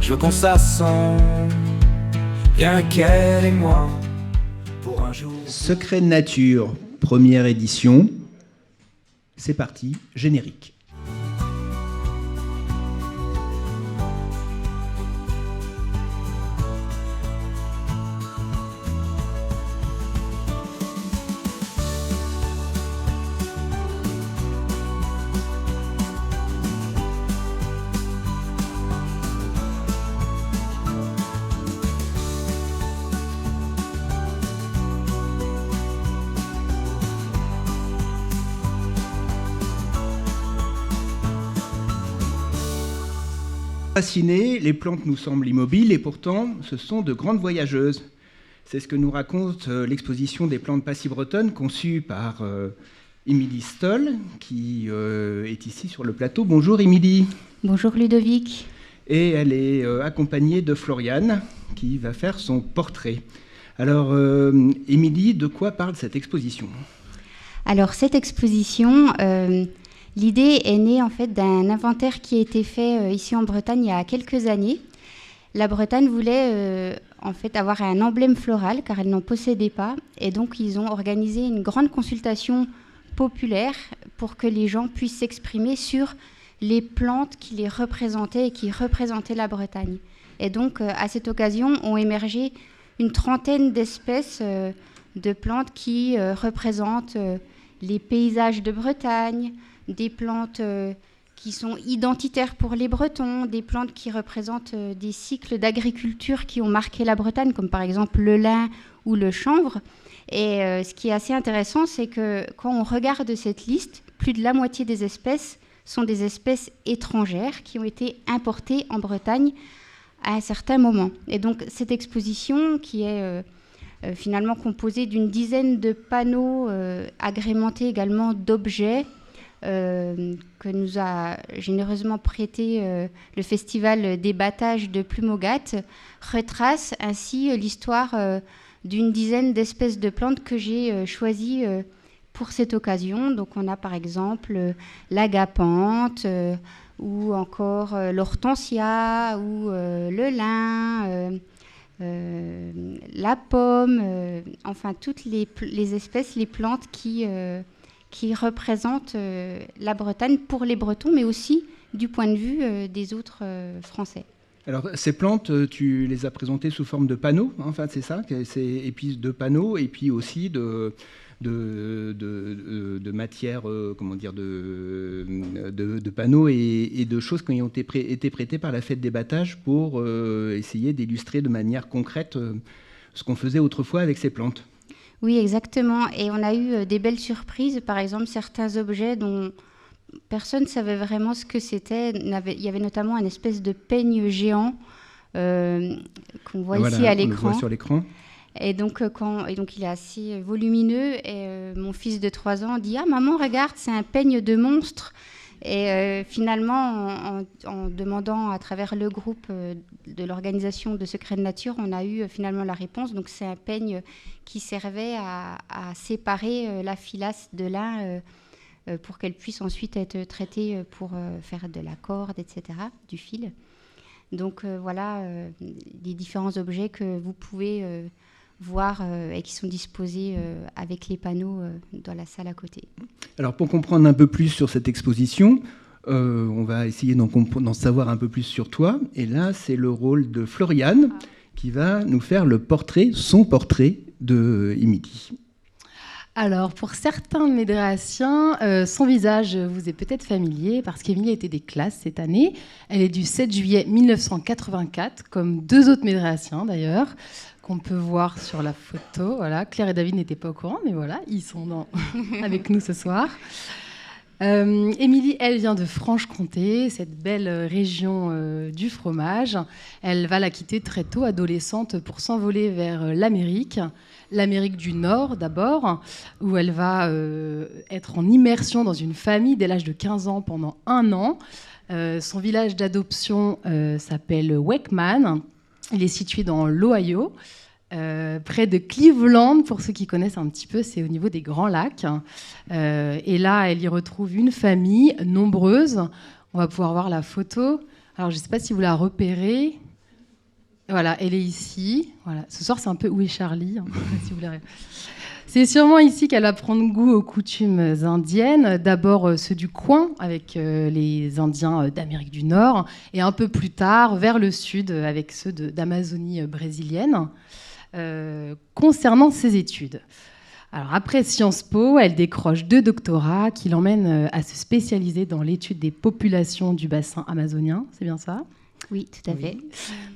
Je veux qu'on s'assemble, rien qu'elle et moi, pour un jour. Secret de nature, première édition. C'est parti, générique. Fascinées, les plantes nous semblent immobiles et pourtant ce sont de grandes voyageuses. C'est ce que nous raconte l'exposition des plantes passy-bretonnes conçue par Émilie Stoll, qui est ici sur le plateau. Bonjour Émilie. Bonjour Ludovic. Et elle est accompagnée de Floriane, qui va faire son portrait. Alors Émilie, de quoi parle cette exposition ? Alors cette exposition... L'idée est née en fait d'un inventaire qui a été fait ici en Bretagne il y a quelques années. La Bretagne voulait en fait avoir un emblème floral car elle n'en possédait pas et donc ils ont organisé une grande consultation populaire pour que les gens puissent s'exprimer sur les plantes qui les représentaient et qui représentaient la Bretagne. Et donc à cette occasion ont émergé une trentaine d'espèces de plantes qui représentent les paysages de Bretagne, des plantes qui sont identitaires pour les Bretons, des plantes qui représentent des cycles d'agriculture qui ont marqué la Bretagne, comme par exemple le lin ou le chanvre. Et ce qui est assez intéressant, c'est que quand on regarde cette liste, plus de la moitié des espèces sont des espèces étrangères qui ont été importées en Bretagne à un certain moment. Et donc cette exposition qui est finalement composée d'une dizaine de panneaux agrémentés également d'objets, que nous a généreusement prêté le Festival des Battages de Plumogat, retrace ainsi l'histoire d'une dizaine d'espèces de plantes que j'ai choisies pour cette occasion. Donc on a par exemple l'agapanthe, ou encore l'hortensia, ou le lin, la pomme, enfin toutes les espèces, les plantes qui représentent la Bretagne pour les Bretons, mais aussi du point de vue des autres Français. Alors, ces plantes, tu les as présentées sous forme de panneaux, hein, enfin, c'est ça, et puis de panneaux, et puis aussi de matières, comment dire, de panneaux et de choses qui ont été prêtées par la Fête des Battages pour essayer d'illustrer de manière concrète ce qu'on faisait autrefois avec ces plantes. Oui, exactement. Et on a eu des belles surprises. Par exemple, certains objets dont personne ne savait vraiment ce que c'était. Il y avait notamment une espèce de peigne géant qu'on voit ici à l'écran. On le voit sur l'écran. Et donc, il est assez volumineux. Et mon fils de 3 ans dit « Ah, maman, regarde, c'est un peigne de monstre !» Et finalement, en demandant à travers le groupe de l'organisation de Secret de Nature, on a eu finalement la réponse. Donc c'est un peigne qui servait à séparer la filasse de lin pour qu'elle puisse ensuite être traitée pour faire de la corde, etc., du fil. Donc voilà les différents objets que vous pouvez voir et qui sont disposés avec les panneaux dans la salle à côté. Alors pour comprendre un peu plus sur cette exposition, on va essayer d'en savoir un peu plus sur toi. Et là, c'est le rôle de Floriane qui va nous faire son portrait de Émilie. Alors, pour certains de mes Dréaciens, son visage vous est peut-être familier parce qu'Émilie a été des classes cette année. Elle est du 7 juillet 1984, comme 2 autres Médréaciens d'ailleurs, qu'on peut voir sur la photo. Voilà. Claire et David n'étaient pas au courant, mais voilà, ils sont avec nous ce soir. Émilie, elle vient de Franche-Comté, cette belle région du fromage. Elle va la quitter très tôt, adolescente, pour s'envoler vers l'Amérique du Nord d'abord, où elle va être en immersion dans une famille dès l'âge de 15 ans pendant 1 an. Son village d'adoption s'appelle Wakeman. Il est situé dans l'Ohio, près de Cleveland, pour ceux qui connaissent un petit peu, c'est au niveau des Grands Lacs. Et là, elle y retrouve une famille nombreuse. On va pouvoir voir la photo. Alors, je ne sais pas si vous la repérez. Voilà, elle est ici. Voilà. Ce soir, c'est un peu Où est Charlie, hein, si vous voulez. C'est sûrement ici qu'elle va prendre goût aux coutumes indiennes. D'abord ceux du coin, avec les Indiens d'Amérique du Nord, et un peu plus tard, vers le sud, avec ceux d'Amazonie brésilienne. Concernant ses études. Alors, après Sciences Po, elle décroche 2 doctorats qui l'emmènent à se spécialiser dans l'étude des populations du bassin amazonien. C'est bien ça ? Oui, tout à fait.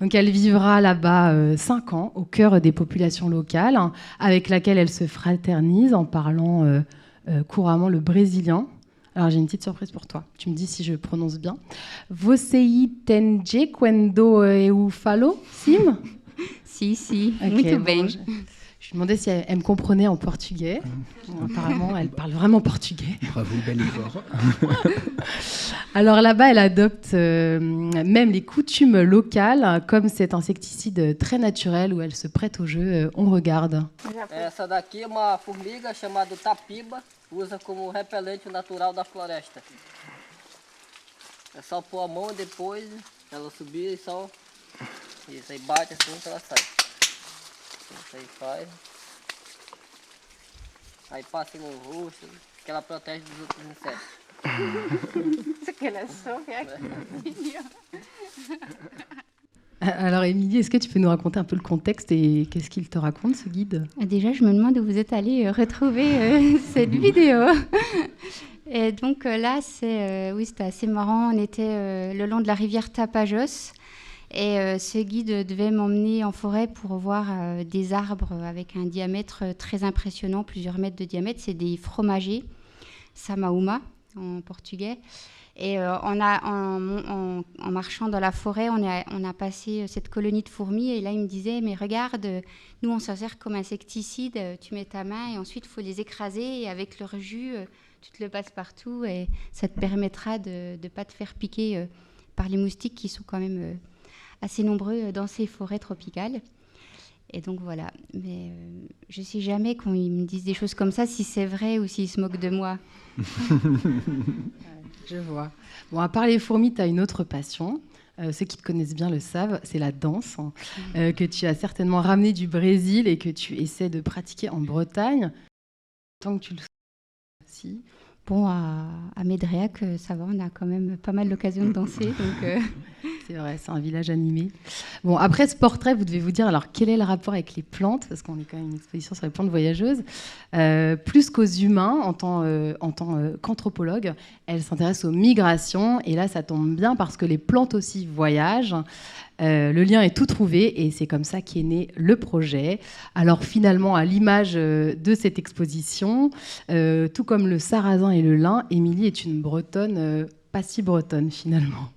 Donc elle vivra là-bas 5 ans au cœur des populations locales, avec laquelle elle se fraternise en parlant couramment le brésilien. Alors j'ai une petite surprise pour toi. Tu me dis si je prononce bien. Você entende quando eu falo, Sim? Si, okay, muito bon, bem. Je lui demandais si elle me comprenait en portugais. Bon, apparemment, elle parle vraiment portugais. Bravo, bel effort. Alors là-bas, elle adopte même les coutumes locales, comme cet insecticide très naturel où elle se prête au jeu. On regarde. Essa daqui é uma formiga chamada tapiba, usa como repelente natural da floresta. É só pôr a mão e depois ela subir e só... Isso aí bate assim que ela sai. Isso aí faz. Aí passa no rosto, que ela protege dos outros insetos. Ce qu'elle a sauvé avec Alors Émilie, est-ce que tu peux nous raconter un peu le contexte et qu'est-ce qu'il te raconte, ce guide ? Déjà, je me demande où vous êtes allé retrouver cette vidéo. Et donc là, c'était assez marrant. On était le long de la rivière Tapajós. Et ce guide devait m'emmener en forêt pour voir des arbres avec un diamètre très impressionnant, plusieurs mètres de diamètre. C'est des fromagers, samaúma en portugais. Et en marchant dans la forêt, on a passé cette colonie de fourmis. Et là, il me disait, mais regarde, nous, on s'en sert comme insecticide. Tu mets ta main et ensuite, il faut les écraser. Et avec leur jus, tu te le passes partout. Et ça te permettra de ne pas te faire piquer par les moustiques qui sont quand même... assez nombreux dans ces forêts tropicales. Et donc voilà. Mais je ne sais jamais quand ils me disent des choses comme ça, si c'est vrai ou s'ils se moquent de moi. Je vois. Bon, à part les fourmis, tu as une autre passion. Ceux qui te connaissent bien le savent, c'est la danse, que tu as certainement ramenée du Brésil et que tu essaies de pratiquer en Bretagne. Tant que tu le sais aussi. Bon, à Médréac, ça va, on a quand même pas mal l'occasion de danser. Donc, C'est vrai, c'est un village animé. Bon, après ce portrait, vous devez vous dire, alors quel est le rapport avec les plantes ? Parce qu'on est quand même une exposition sur les plantes voyageuses. Plus qu'aux humains, en tant qu'anthropologue, elle s'intéresse aux migrations. Et là, ça tombe bien parce que les plantes aussi voyagent. Le lien est tout trouvé et c'est comme ça qu'est né le projet. Alors finalement, à l'image de cette exposition, tout comme le sarrasin et le lin, Émilie est une bretonne, pas si bretonne finalement.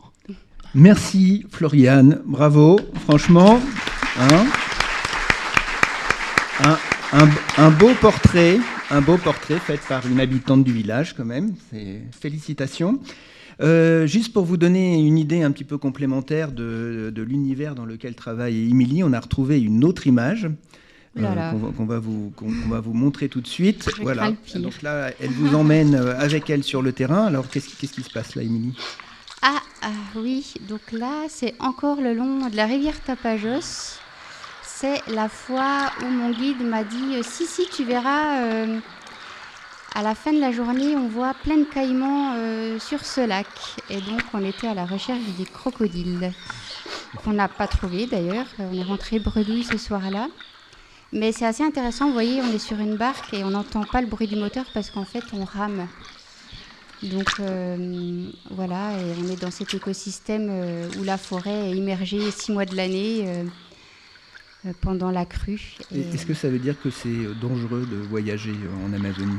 Merci Floriane, bravo, franchement. Un beau portrait fait par une habitante du village quand même, félicitations. Juste pour vous donner une idée un petit peu complémentaire de l'univers dans lequel travaille Émilie, on a retrouvé une autre image qu'on va vous montrer tout de suite. Voilà. Donc là, elle vous emmène avec elle sur le terrain. Alors, qu'est-ce qui se passe là, Émilie ? Oui, donc là, c'est encore le long de la rivière Tapajós. C'est la fois où mon guide m'a dit « Si, tu verras... à la fin de la journée, on voit plein de caïmans sur ce lac. » Et donc, on était à la recherche des crocodiles, qu'on n'a pas trouvé d'ailleurs. On est rentré bredouille ce soir-là. Mais c'est assez intéressant, vous voyez, on est sur une barque et on n'entend pas le bruit du moteur parce qu'en fait, on rame. Donc, voilà, et on est dans cet écosystème où la forêt est immergée 6 mois de l'année pendant la crue. Est-ce que ça veut dire que c'est dangereux de voyager en Amazonie ?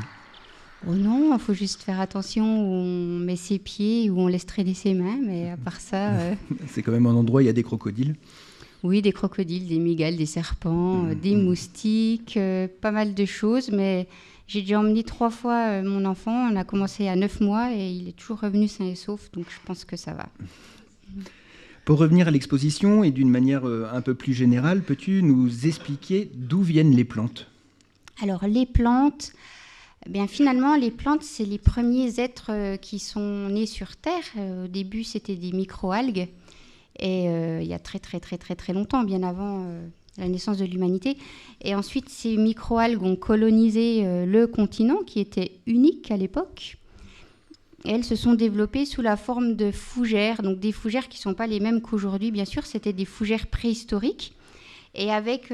Oh non, il faut juste faire attention où on met ses pieds, où on laisse traîner ses mains, mais à part ça... C'est quand même un endroit où il y a des crocodiles ? Oui, des crocodiles, des mygales, des serpents, des moustiques, pas mal de choses, mais j'ai déjà emmené 3 fois mon enfant, on a commencé à 9 mois et il est toujours revenu sain et sauf, donc je pense que ça va. Pour revenir à l'exposition et d'une manière un peu plus générale, peux-tu nous expliquer d'où viennent les plantes ? Alors les plantes... Bien, finalement, les plantes, c'est les premiers êtres qui sont nés sur Terre. Au début, c'était des microalgues. et il y a très très très très très longtemps, bien avant la naissance de l'humanité. Et ensuite, ces microalgues ont colonisé le continent, qui était unique à l'époque. Et elles se sont développées sous la forme de fougères, donc des fougères qui ne sont pas les mêmes qu'aujourd'hui, bien sûr, c'était des fougères préhistoriques. Et avec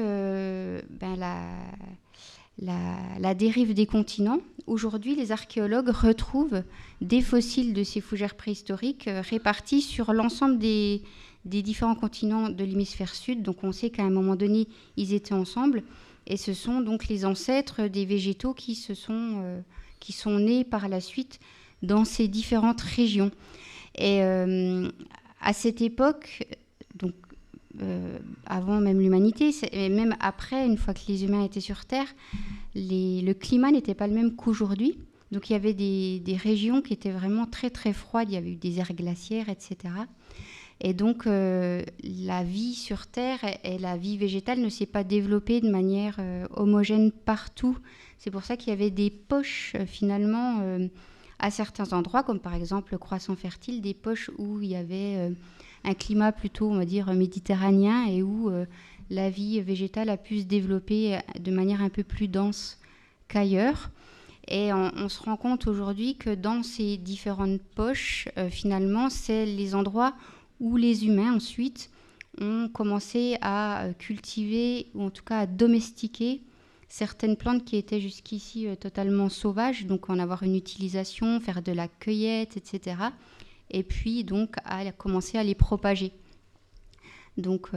la dérive des continents, aujourd'hui, les archéologues retrouvent des fossiles de ces fougères préhistoriques répartis sur l'ensemble des différents continents de l'hémisphère sud. Donc on sait qu'à un moment donné, ils étaient ensemble. Et ce sont donc les ancêtres des végétaux qui sont nés par la suite dans ces différentes régions. Et à cette époque, donc avant même l'humanité, et même après, une fois que les humains étaient sur Terre, le climat n'était pas le même qu'aujourd'hui. Donc il y avait des régions qui étaient vraiment très très froides, il y avait eu des aires glaciaires, etc. Et donc la vie sur Terre et la vie végétale ne s'est pas développée de manière homogène partout. C'est pour ça qu'il y avait des poches finalement à certains endroits, comme par exemple le croissant fertile, des poches où il y avait un climat plutôt, on va dire, méditerranéen et où la vie végétale a pu se développer de manière un peu plus dense qu'ailleurs. Et on se rend compte aujourd'hui que dans ces différentes poches, finalement, c'est les endroits où les humains ensuite ont commencé à cultiver, ou en tout cas à domestiquer certaines plantes qui étaient jusqu'ici totalement sauvages, donc en avoir une utilisation, faire de la cueillette, etc. Et puis donc à commencer à les propager. Donc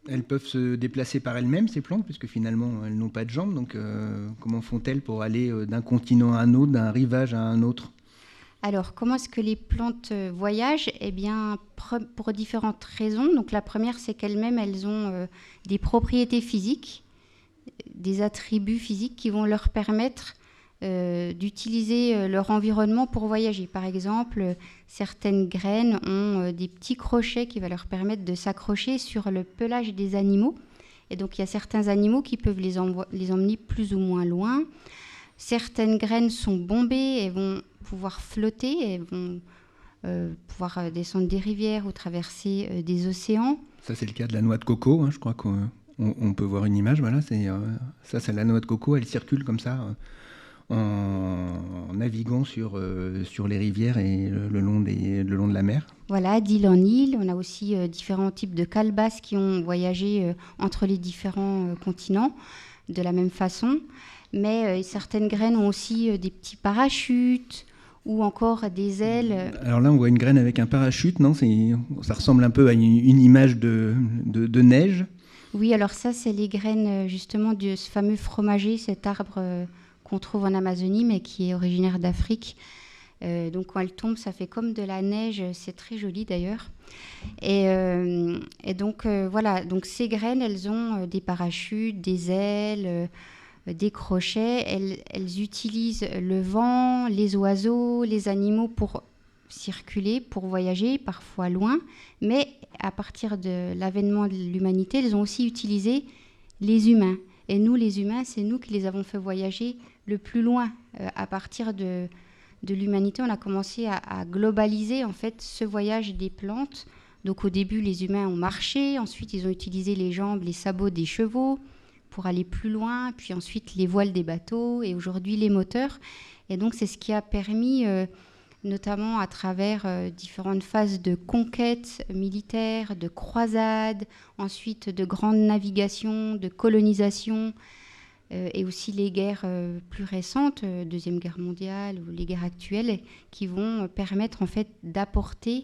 elles peuvent se déplacer par elles-mêmes, ces plantes, puisque finalement elles n'ont pas de jambes. Donc comment font-elles pour aller d'un continent à un autre, d'un rivage à un autre ? Alors, comment est-ce que les plantes voyagent ? Eh bien, pour différentes raisons. Donc, la première, c'est qu'elles-mêmes, elles ont des propriétés physiques, des attributs physiques qui vont leur permettre d'utiliser leur environnement pour voyager. Par exemple, certaines graines ont des petits crochets qui vont leur permettre de s'accrocher sur le pelage des animaux. Et donc, il y a certains animaux qui peuvent les emmener plus ou moins loin. Certaines graines sont bombées et vont pouvoir flotter, et vont pouvoir descendre des rivières ou traverser des océans. Ça, c'est le cas de la noix de coco, hein, je crois qu'on peut voir une image. Voilà, c'est la noix de coco, elle circule comme ça en naviguant sur les rivières et le long de la mer. Voilà, d'île en île. On a aussi différents types de calebasses qui ont voyagé entre les différents continents de la même façon. Mais certaines graines ont aussi des petits parachutes ou encore des ailes. Alors là, on voit une graine avec un parachute, non ? Ça ressemble un peu à une image de neige. Oui, alors ça, c'est les graines justement de ce fameux fromager, cet arbre qu'on trouve en Amazonie, mais qui est originaire d'Afrique. Donc quand elle tombe, ça fait comme de la neige, c'est très joli d'ailleurs. Et donc voilà, donc ces graines, elles ont des parachutes, des ailes, des crochets. Elles utilisent le vent, les oiseaux, les animaux pour circuler, pour voyager, parfois loin. Mais à partir de l'avènement de l'humanité, elles ont aussi utilisé les humains. Et nous, les humains, c'est nous qui les avons fait voyager le plus loin. À partir de l'humanité, on a commencé à globaliser en fait ce voyage des plantes. Donc au début, les humains ont marché, ensuite ils ont utilisé les jambes, les sabots des chevaux pour aller plus loin, puis ensuite les voiles des bateaux et aujourd'hui les moteurs. Et donc c'est ce qui a permis, notamment à travers différentes phases de conquête militaire, de croisades, ensuite de grandes navigations, de colonisation, et aussi les guerres plus récentes, Deuxième Guerre mondiale ou les guerres actuelles, qui vont permettre en fait d'apporter,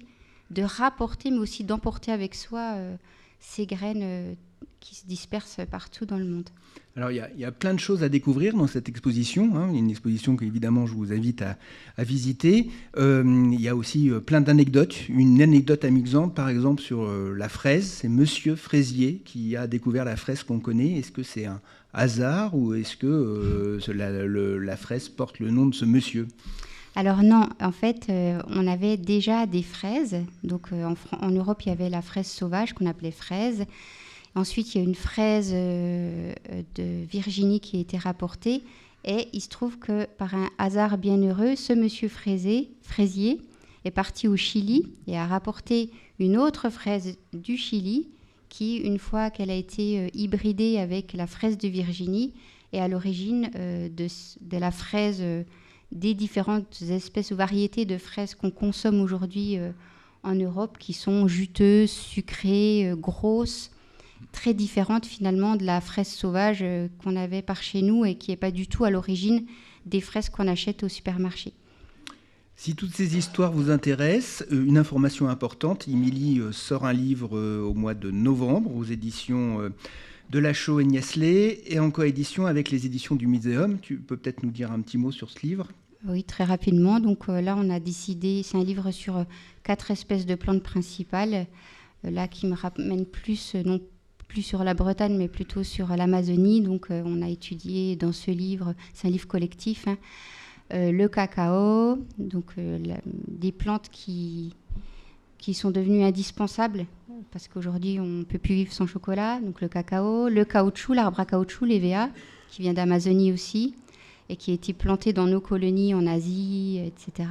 de rapporter, mais aussi d'emporter avec soi ces graines qui se dispersent partout dans le monde. Alors il y a plein de choses à découvrir dans cette exposition, hein. Une exposition qu'évidemment je vous invite à visiter. Il y a aussi plein d'anecdotes. Une anecdote amusante par exemple sur la fraise, c'est Monsieur Fraisier qui a découvert la fraise qu'on connaît. Est-ce que c'est un hasard ou est-ce que la fraise porte le nom de ce monsieur ? Alors non, en fait, on avait déjà des fraises. Donc en Europe, il y avait la fraise sauvage qu'on appelait fraise. Ensuite, il y a une fraise de Virginie qui a été rapportée. Et il se trouve que par un hasard bien heureux, ce monsieur Fraisier est parti au Chili et a rapporté une autre fraise du Chili qui, une fois qu'elle a été hybridée avec la fraise de Virginie, est à l'origine de la fraise, des différentes espèces ou variétés de fraises qu'on consomme aujourd'hui en Europe, qui sont juteuses, sucrées, grosses, très différentes finalement de la fraise sauvage qu'on avait par chez nous et qui n'est pas du tout à l'origine des fraises qu'on achète au supermarché. Si toutes ces histoires vous intéressent, une information importante, Émilie sort un livre au mois de novembre aux éditions de Lachaud et Niestlé et en coédition avec les éditions du Muséum. Tu peux peut-être nous dire un petit mot sur ce livre ? Oui, très rapidement. Donc là, on a décidé, c'est un livre sur 4 espèces de plantes principales, là qui me ramène plus, non plus sur la Bretagne, mais plutôt sur l'Amazonie. Donc on a étudié dans ce livre, c'est un livre collectif, le cacao, donc des plantes qui sont devenues indispensables, parce qu'aujourd'hui, on ne peut plus vivre sans chocolat. Donc le cacao, le caoutchouc, l'arbre à caoutchouc, l'EVA, qui vient d'Amazonie aussi, et qui a été planté dans nos colonies en Asie, etc.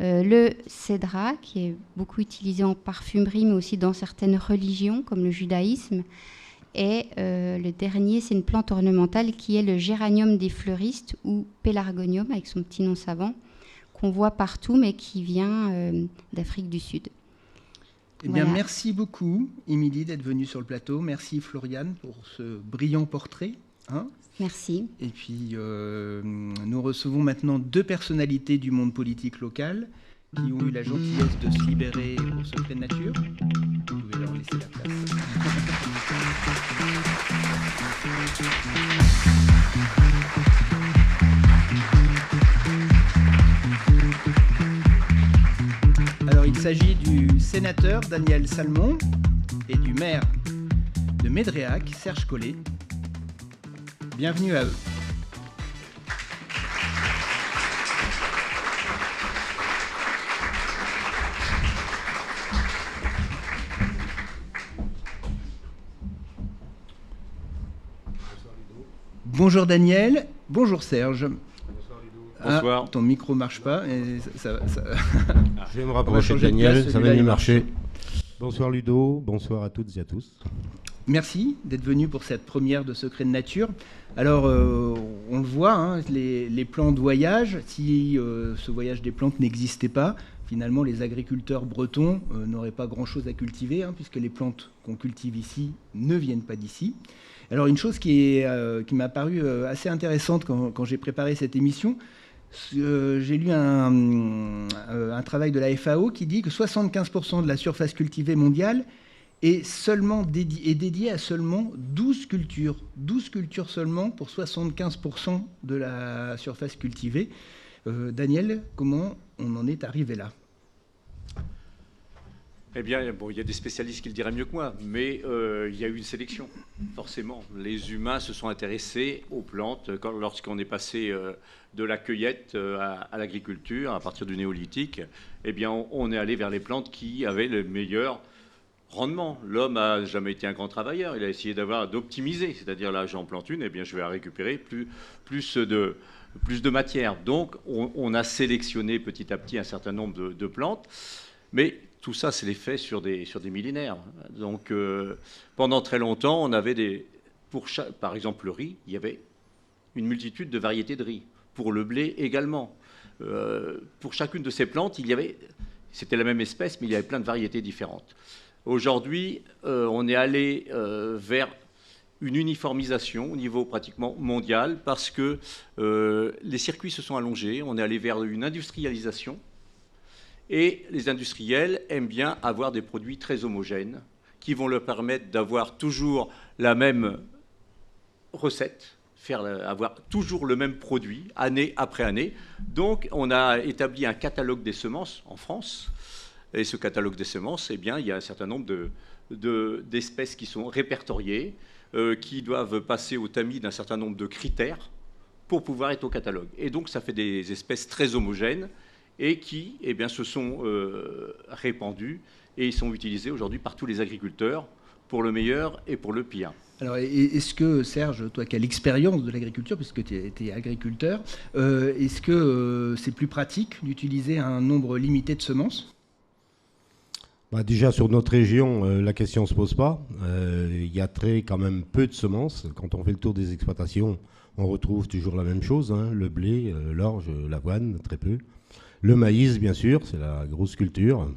Le cédra, qui est beaucoup utilisé en parfumerie, mais aussi dans certaines religions, comme le judaïsme. Et le dernier, c'est une plante ornementale qui est le géranium des fleuristes, ou pélargonium, avec son petit nom savant, qu'on voit partout, mais qui vient d'Afrique du Sud. Eh bien, Voilà. merci beaucoup, Émilie, d'être venue sur le plateau. Merci, Floriane, pour ce brillant portrait. Merci. Et puis, nous recevons maintenant 2 personnalités du monde politique local qui ont eu la gentillesse de se libérer pour Secret de Nature. Vous pouvez leur laisser la place. Alors, il s'agit du sénateur Daniel Salmon et du maire de Médréac, Serge Collet. Bienvenue à eux. Bonjour Daniel, bonjour Serge. Bonsoir. Ah, ton micro marche pas. Et ça... Je vais me On va rapprocher de changer de place, Daniel, ça celui-là, va mieux il marcher. Bonsoir Ludo, bonsoir à toutes et à tous. Merci d'être venu pour cette première de Secret de Nature. Alors, on le voit, les plantes voyagent. Si ce voyage des plantes n'existait pas, finalement, les agriculteurs bretons n'auraient pas grand-chose à cultiver, puisque les plantes qu'on cultive ici ne viennent pas d'ici. Alors, une chose qui m'a paru assez intéressante quand j'ai préparé cette émission, j'ai lu un travail de la FAO qui dit que 75% de la surface cultivée mondiale est dédiée à seulement 12 cultures. 12 cultures seulement pour 75% de la surface cultivée. Daniel, comment on en est arrivé là ? Eh bien, bon, il y a des spécialistes qui le diraient mieux que moi, mais il y a eu une sélection, forcément. Les humains se sont intéressés aux plantes lorsqu'on est passé de la cueillette à l'agriculture, à partir du néolithique. Eh bien, on est allé vers les plantes qui avaient le meilleur rendement. L'homme n'a jamais été un grand travailleur. Il a essayé d'optimiser, c'est-à-dire là, j'en plante une, eh bien, je vais récupérer plus de matière. Donc, on a sélectionné petit à petit un certain nombre de plantes, mais tout ça, c'est l'effet sur des millénaires. Donc, pendant très longtemps, on avait par exemple, le riz, il y avait une multitude de variétés de riz. Pour le blé également. Pour chacune de ces plantes, c'était la même espèce, mais il y avait plein de variétés différentes. Aujourd'hui, on est allé vers une uniformisation au niveau pratiquement mondial parce que les circuits se sont allongés. On est allé vers une industrialisation. Et les industriels aiment bien avoir des produits très homogènes qui vont leur permettre d'avoir toujours la même recette, avoir toujours le même produit, année après année. Donc, on a établi un catalogue des semences en France. Et ce catalogue des semences, eh bien, il y a un certain nombre d'espèces qui sont répertoriées, qui doivent passer au tamis d'un certain nombre de critères pour pouvoir être au catalogue. Et donc, ça fait des espèces très homogènes et qui eh bien, se sont répandus et sont utilisés aujourd'hui par tous les agriculteurs pour le meilleur et pour le pire. Alors, est-ce que, Serge, toi qui as l'expérience de l'agriculture, puisque tu es agriculteur, est-ce que c'est plus pratique d'utiliser un nombre limité de semences ? Déjà sur notre région, la question ne se pose pas. Il y a quand même peu de semences. Quand on fait le tour des exploitations, on retrouve toujours la même chose, hein, le blé, l'orge, l'avoine, très peu. Le maïs, bien sûr, c'est la grosse culture.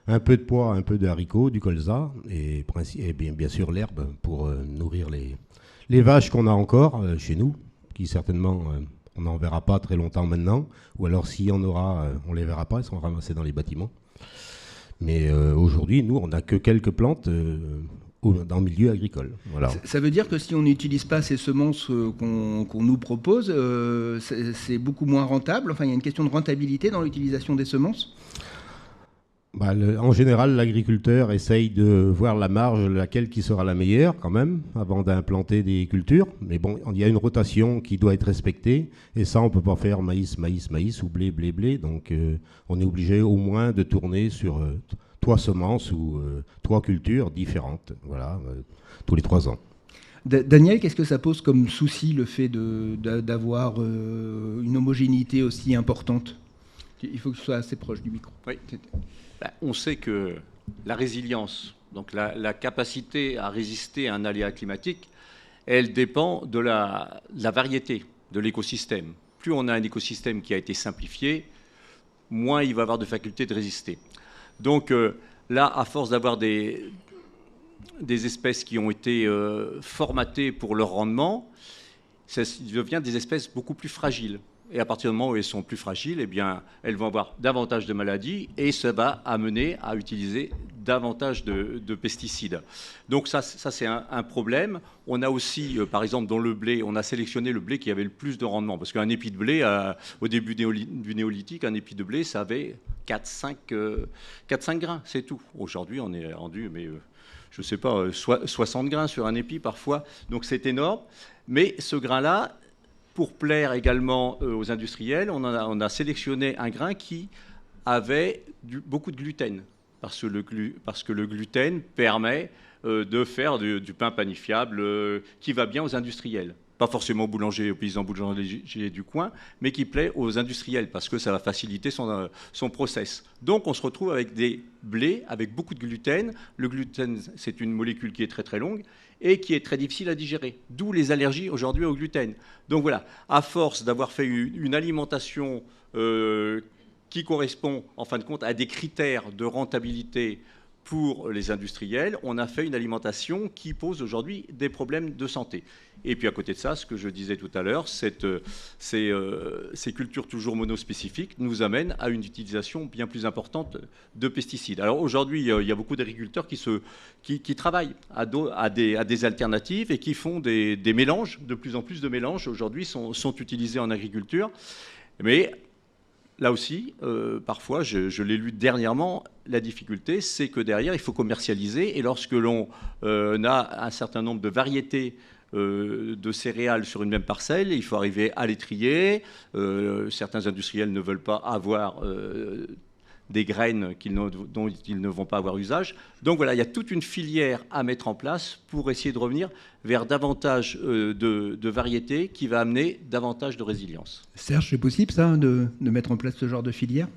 Un peu de pois, un peu de haricots, du colza et bien sûr l'herbe pour nourrir les vaches qu'on a encore chez nous, qui certainement on n'en verra pas très longtemps maintenant, ou alors s'il y en aura, on ne les verra pas, elles sont ramassées dans les bâtiments. Mais aujourd'hui, nous, on n'a que quelques plantes dans le milieu agricole. Voilà. Ça veut dire que si on n'utilise pas ces semences qu'on nous propose, c'est beaucoup moins rentable. Enfin, il y a une question de rentabilité dans l'utilisation des semences. En général, l'agriculteur essaye de voir la marge, laquelle qui sera la meilleure quand même, avant d'implanter des cultures. Mais bon, il y a une rotation qui doit être respectée. Et ça, on ne peut pas faire maïs, maïs, maïs ou blé, blé, blé. Donc, on est obligé au moins de tourner sur 3 semences ou 3 cultures différentes, voilà, tous les 3 ans. Daniel, qu'est-ce que ça pose comme souci, le fait d'avoir une homogénéité aussi importante ? Il faut que je sois assez proche du micro. Oui. On sait que la résilience, donc la capacité à résister à un aléa climatique, elle dépend de la variété de l'écosystème. Plus on a un écosystème qui a été simplifié, moins il va avoir de faculté de résister. Donc là, à force d'avoir des espèces qui ont été formatées pour leur rendement, ça devient des espèces beaucoup plus fragiles. Et à partir du moment où elles sont plus fragiles, eh bien, elles vont avoir davantage de maladies et ça va amener à utiliser davantage de pesticides. Donc ça c'est un problème. On a aussi, par exemple, dans le blé, on a sélectionné le blé qui avait le plus de rendement. Parce qu'un épi de blé, au début du néolithique, un épi de blé, ça avait 4-5 grains, c'est tout. Aujourd'hui, on est rendu, mais je ne sais pas, 60 grains sur un épi parfois. Donc c'est énorme. Mais ce grain-là, pour plaire également aux industriels, on a sélectionné un grain qui avait beaucoup de gluten, parce que le gluten permet de faire du pain panifiable qui va bien aux industriels. Pas forcément aux paysans boulangers du coin, mais qui plaît aux industriels, parce que ça va faciliter son process. Donc on se retrouve avec des blés avec beaucoup de gluten. Le gluten, c'est une molécule qui est très très longue, et qui est très difficile à digérer, d'où les allergies aujourd'hui au gluten. Donc voilà, à force d'avoir fait une alimentation qui correspond en fin de compte à des critères de rentabilité pour les industriels, on a fait une alimentation qui pose aujourd'hui des problèmes de santé. Et puis à côté de ça, ce que je disais tout à l'heure, ces cultures toujours monospécifiques nous amènent à une utilisation bien plus importante de pesticides. Alors aujourd'hui, il y a beaucoup d'agriculteurs qui travaillent à des alternatives et qui font des mélanges. De plus en plus de mélanges aujourd'hui sont utilisés en agriculture. Mais là aussi, parfois, je l'ai lu dernièrement, la difficulté, c'est que derrière, il faut commercialiser. Et lorsque l'on a un certain nombre de variétés de céréales sur une même parcelle, il faut arriver à les trier. Certains industriels ne veulent pas avoir des graines dont ils ne vont pas avoir usage. Donc voilà, il y a toute une filière à mettre en place pour essayer de revenir vers davantage de variétés qui va amener davantage de résilience. Serge, c'est possible ça, de mettre en place ce genre de filière ?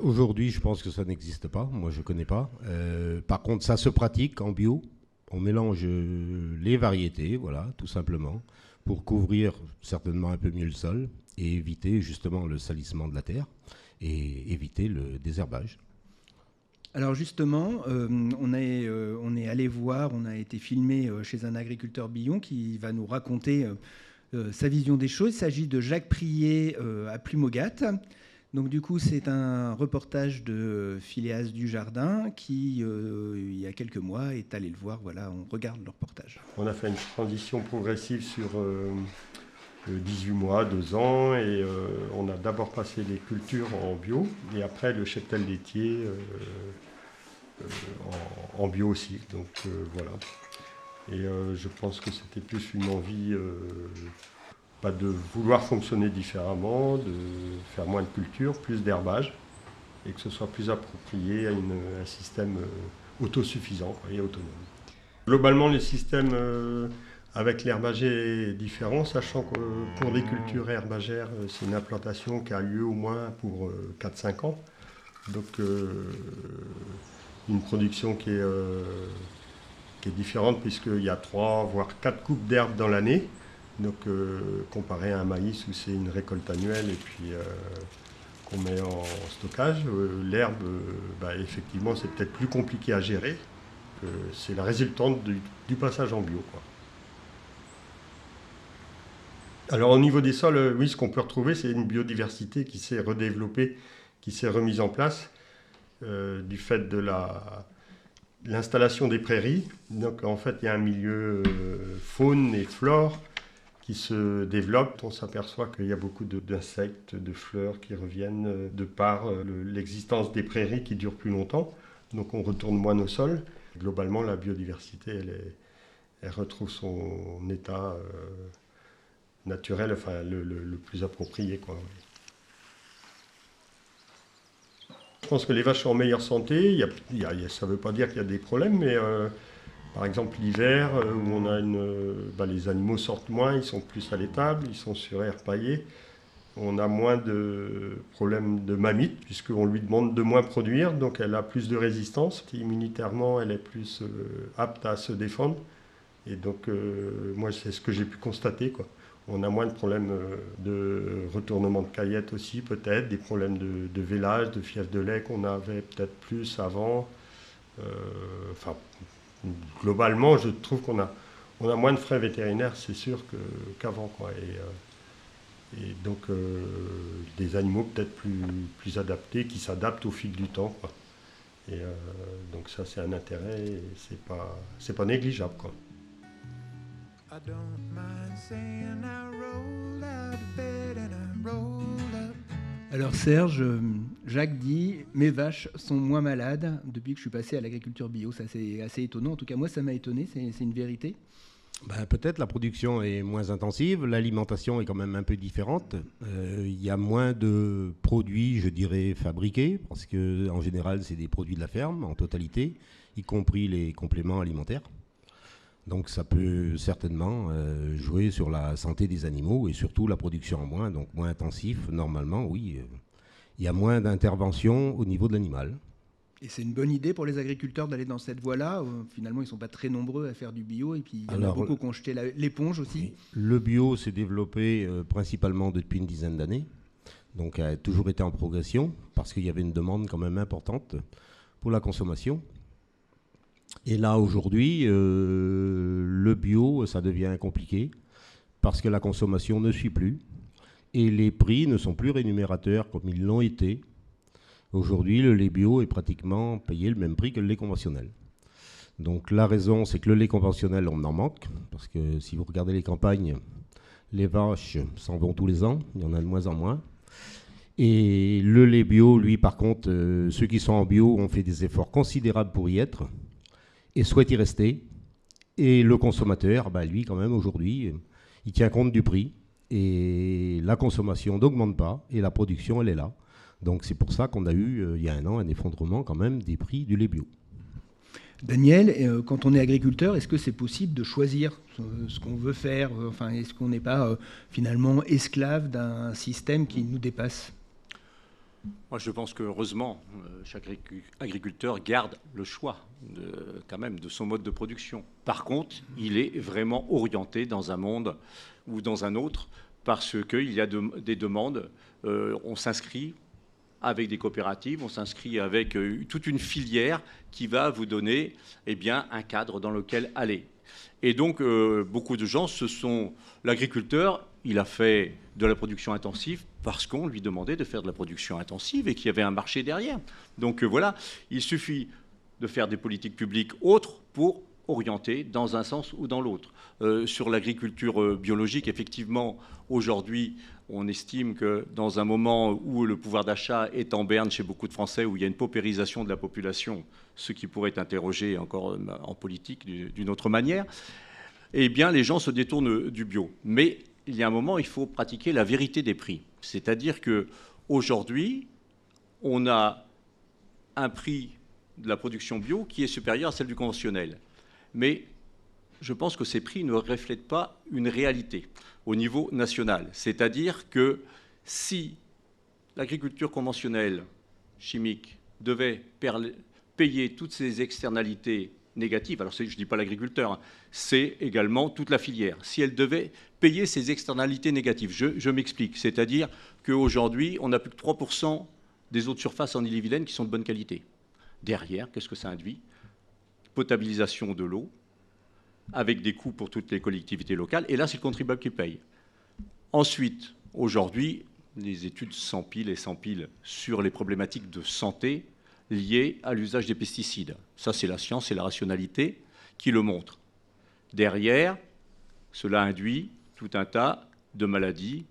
Aujourd'hui, je pense que ça n'existe pas. Moi, je ne connais pas. Par contre, ça se pratique en bio. On mélange les variétés, voilà, tout simplement, pour couvrir certainement un peu mieux le sol et éviter justement le salissement de la terre et éviter le désherbage. Alors justement, on est allé voir, on a été filmé chez un agriculteur Billon qui va nous raconter sa vision des choses. Il s'agit de Jacques Prier à Plumogat. Donc du coup, c'est un reportage de Phileas Dujardin qui, il y a quelques mois, est allé le voir. Voilà, on regarde le reportage. On a fait une transition progressive sur 18 mois, 2 ans, et on a d'abord passé les cultures en bio, et après le cheptel laitier en bio aussi. Donc voilà. Et je pense que c'était plus une envie de vouloir fonctionner différemment, de faire moins de culture, plus d'herbage, et que ce soit plus approprié à un système autosuffisant et autonome. Globalement, le système avec l'herbager est différent, sachant que pour les cultures herbagères, c'est une implantation qui a lieu au moins pour 4-5 ans. Donc une production qui est différente puisqu'il y a 3 voire 4 coupes d'herbe dans l'année. Donc comparé à un maïs où c'est une récolte annuelle et puis qu'on met en stockage, l'herbe, effectivement, c'est peut-être plus compliqué à gérer. C'est la résultante du passage en bio, quoi. Alors au niveau des sols, oui, ce qu'on peut retrouver, c'est une biodiversité qui s'est redéveloppée, qui s'est remise en place du fait de l'installation des prairies. Donc en fait, il y a un milieu faune et flore qui se développe. On s'aperçoit qu'il y a beaucoup d'insectes, de fleurs qui reviennent de par l'existence des prairies qui durent plus longtemps. Donc on retourne moins au sol. Globalement, la biodiversité, elle retrouve son état naturel, enfin le plus approprié, quoi. Je pense que les vaches sont en meilleure santé. Ça ne veut pas dire qu'il y a des problèmes, mais par exemple l'hiver, où on a les animaux sortent moins, ils sont plus à l'étable, ils sont sur air paillé. On a moins de problèmes de mammites, puisqu'on lui demande de moins produire, donc elle a plus de résistance. Immunitairement, elle est plus apte à se défendre. Et donc, moi, c'est ce que j'ai pu constater, quoi. On a moins de problèmes de retournement de caillettes aussi, peut-être, des problèmes de vélage, de fièvre de lait qu'on avait peut-être plus avant. Globalement, je trouve qu'on a moins de frais vétérinaires, c'est sûr, qu'avant, quoi. Et donc, des animaux peut-être plus adaptés, qui s'adaptent au fil du temps, quoi. Et donc ça, c'est un intérêt, et c'est pas négligeable, quoi. I don't mind saying I rolled out of bed and I rolled up. Alors Serge, Jacques dit « Mes vaches sont moins malades depuis que je suis passé à l'agriculture bio ». Ça, c'est assez étonnant. En tout cas, moi, ça m'a étonné. C'est une vérité. Peut-être la production est moins intensive, l'alimentation est quand même un peu différente. Il y a moins de produits, je dirais, fabriqués, parce qu'en général, c'est des produits de la ferme en totalité, y compris les compléments alimentaires. Donc ça peut certainement jouer sur la santé des animaux et surtout la production en moins, donc moins intensif. Normalement, oui, il y a moins d'intervention au niveau de l'animal. Et c'est une bonne idée pour les agriculteurs d'aller dans cette voie-là. Finalement, ils ne sont pas très nombreux à faire du bio et puis il y en a beaucoup qui ont jeté l'éponge aussi. Oui. Le bio s'est développé principalement depuis une dizaine d'années, donc a toujours été en progression parce qu'il y avait une demande quand même importante pour la consommation. Et là, aujourd'hui, le bio, ça devient compliqué parce que la consommation ne suit plus et les prix ne sont plus rémunérateurs comme ils l'ont été. Aujourd'hui, le lait bio est pratiquement payé le même prix que le lait conventionnel. Donc la raison, c'est que le lait conventionnel, on en manque parce que si vous regardez les campagnes, les vaches s'en vont tous les ans, il y en a de moins en moins. Et le lait bio, lui, par contre, ceux qui sont en bio ont fait des efforts considérables pour y être et souhaite y rester. Et le consommateur, lui, quand même, aujourd'hui, il tient compte du prix. Et la consommation n'augmente pas et la production, elle est là. Donc c'est pour ça qu'on a eu, il y a un an, un effondrement quand même des prix du lait bio. Daniel, quand on est agriculteur, est-ce que c'est possible de choisir ce qu'on veut faire ? Enfin, est-ce qu'on n'est pas finalement esclave d'un système qui nous dépasse ? Moi, je pense qu'heureusement, chaque agriculteur garde le choix quand même de son mode de production. Par contre, il est vraiment orienté dans un monde ou dans un autre parce qu'il y a des demandes. On s'inscrit avec des coopératives, on s'inscrit avec toute une filière qui va vous donner un cadre dans lequel aller. Et donc, beaucoup de gens l'agriculteur, il a fait de la production intensive parce qu'on lui demandait de faire de la production intensive et qu'il y avait un marché derrière. Donc voilà, il suffit de faire des politiques publiques autres pour orienter dans un sens ou dans l'autre. Sur l'agriculture biologique, effectivement, aujourd'hui, on estime que dans un moment où le pouvoir d'achat est en berne chez beaucoup de Français, où il y a une paupérisation de la population, ce qui pourrait être interrogé encore en politique d'une autre manière, les gens se détournent du bio. Mais il y a un moment, il faut pratiquer la vérité des prix. C'est-à-dire qu'aujourd'hui, on a un prix de la production bio qui est supérieur à celle du conventionnel. Mais je pense que ces prix ne reflètent pas une réalité au niveau national. C'est-à-dire que si l'agriculture conventionnelle chimique devait payer toutes ces externalités négatives, alors je ne dis pas l'agriculteur, hein, c'est également toute la filière, si elle devait payer ces externalités négatives, je m'explique, c'est-à-dire qu'aujourd'hui, on n'a plus que 3% des eaux de surface en Ille-et-Vilaine qui sont de bonne qualité. Derrière, qu'est-ce que ça induit? Potabilisation de l'eau, avec des coûts pour toutes les collectivités locales, et là, c'est le contribuable qui paye. Ensuite, aujourd'hui, les études s'empilent et s'empilent sur les problématiques de santé liées à l'usage des pesticides. Ça, c'est la science et la rationalité qui le montrent. Derrière, cela induit tout un tas de maladies,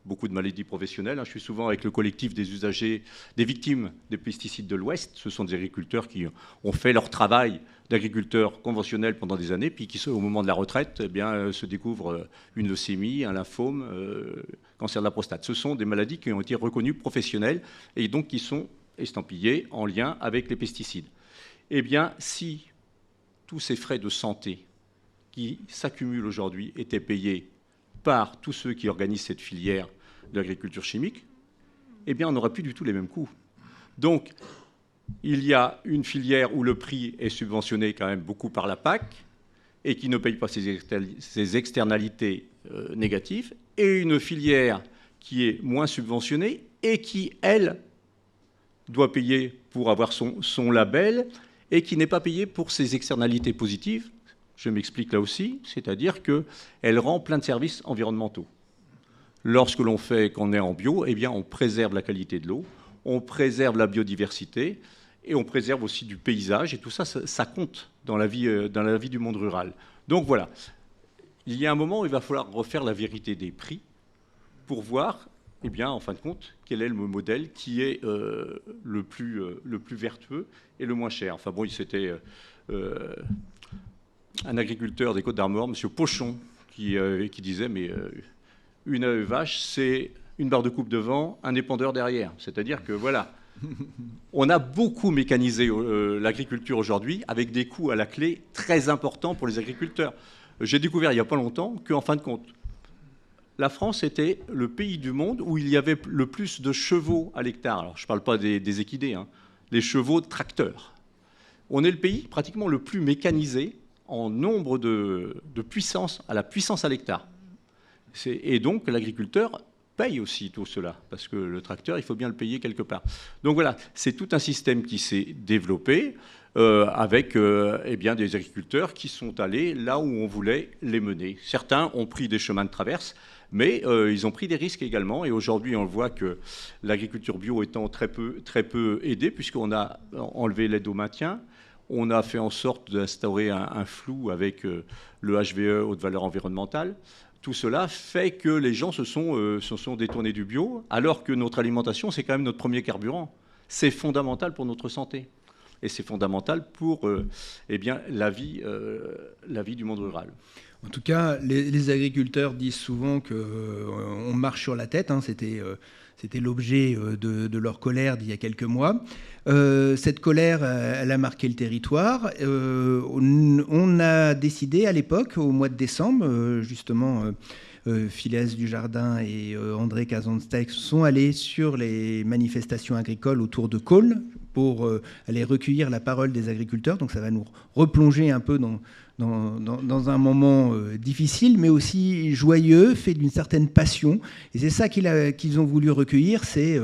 beaucoup de maladies professionnelles. Je suis souvent avec le collectif des usagers, des victimes des pesticides de l'Ouest. Ce sont des agriculteurs qui ont fait leur travail d'agriculteurs conventionnels pendant des années, puis qui, au moment de la retraite, eh bien, se découvrent une leucémie, un lymphome, cancer de la prostate. Ce sont des maladies qui ont été reconnues professionnelles et donc qui sont estampillées en lien avec les pesticides. Eh bien, si tous ces frais de santé qui s'accumulent aujourd'hui étaient payés par tous ceux qui organisent cette filière de l'agriculture chimique, eh bien, on n'aurait plus du tout les mêmes coûts. Donc, il y a une filière où le prix est subventionné quand même beaucoup par la PAC et qui ne paye pas ses externalités négatives, et une filière qui est moins subventionnée et qui, elle, doit payer pour avoir son label et qui n'est pas payée pour ses externalités positives. Je m'explique là aussi, c'est-à-dire qu'elle rend plein de services environnementaux. Lorsque qu'on est en bio, eh bien, on préserve la qualité de l'eau, on préserve la biodiversité et on préserve aussi du paysage. Et tout ça, ça compte dans la vie du monde rural. Donc voilà, il y a un moment où il va falloir refaire la vérité des prix pour voir, eh bien, en fin de compte, quel est le modèle qui est le plus vertueux et le moins cher. Enfin bon, c'était un agriculteur des Côtes-d'Armor, M. Pochon, qui disait, mais une vache, c'est une barre de coupe devant, un épandeur derrière. C'est-à-dire que voilà, on a beaucoup mécanisé l'agriculture aujourd'hui avec des coûts à la clé très importants pour les agriculteurs. J'ai découvert il n'y a pas longtemps qu'en fin de compte, la France était le pays du monde où il y avait le plus de chevaux à l'hectare. Alors je ne parle pas des équidés, hein, les chevaux de tracteurs. On est le pays pratiquement le plus mécanisé en nombre de puissance, à la puissance à l'hectare. Et donc l'agriculteur paye aussi tout cela, parce que le tracteur, il faut bien le payer quelque part. Donc voilà, c'est tout un système qui s'est développé avec eh bien, des agriculteurs qui sont allés là où on voulait les mener. Certains ont pris des chemins de traverse, mais ils ont pris des risques également. Et aujourd'hui, on voit que l'agriculture bio étant très peu aidée, puisqu'on a enlevé l'aide au maintien, on a fait en sorte d'instaurer un flou avec le HVE, haute valeur environnementale. Tout cela fait que les gens se sont détournés du bio, alors que notre alimentation, c'est quand même notre premier carburant. C'est fondamental pour notre santé. Et c'est fondamental pour eh bien, la vie du monde rural. En tout cas, les agriculteurs disent souvent qu'on marche sur la tête. Hein, c'était l'objet de leur colère d'il y a quelques mois. Cette colère, elle a marqué le territoire. On a décidé à l'époque, au mois de décembre, justement, Philès Dujardin et André Kazantzek sont allés sur les manifestations agricoles autour de Cosne pour aller recueillir la parole des agriculteurs. Donc ça va nous replonger un peu dans un moment difficile, mais aussi joyeux, fait d'une certaine passion. Et c'est ça qu'ils ont voulu recueillir, c'est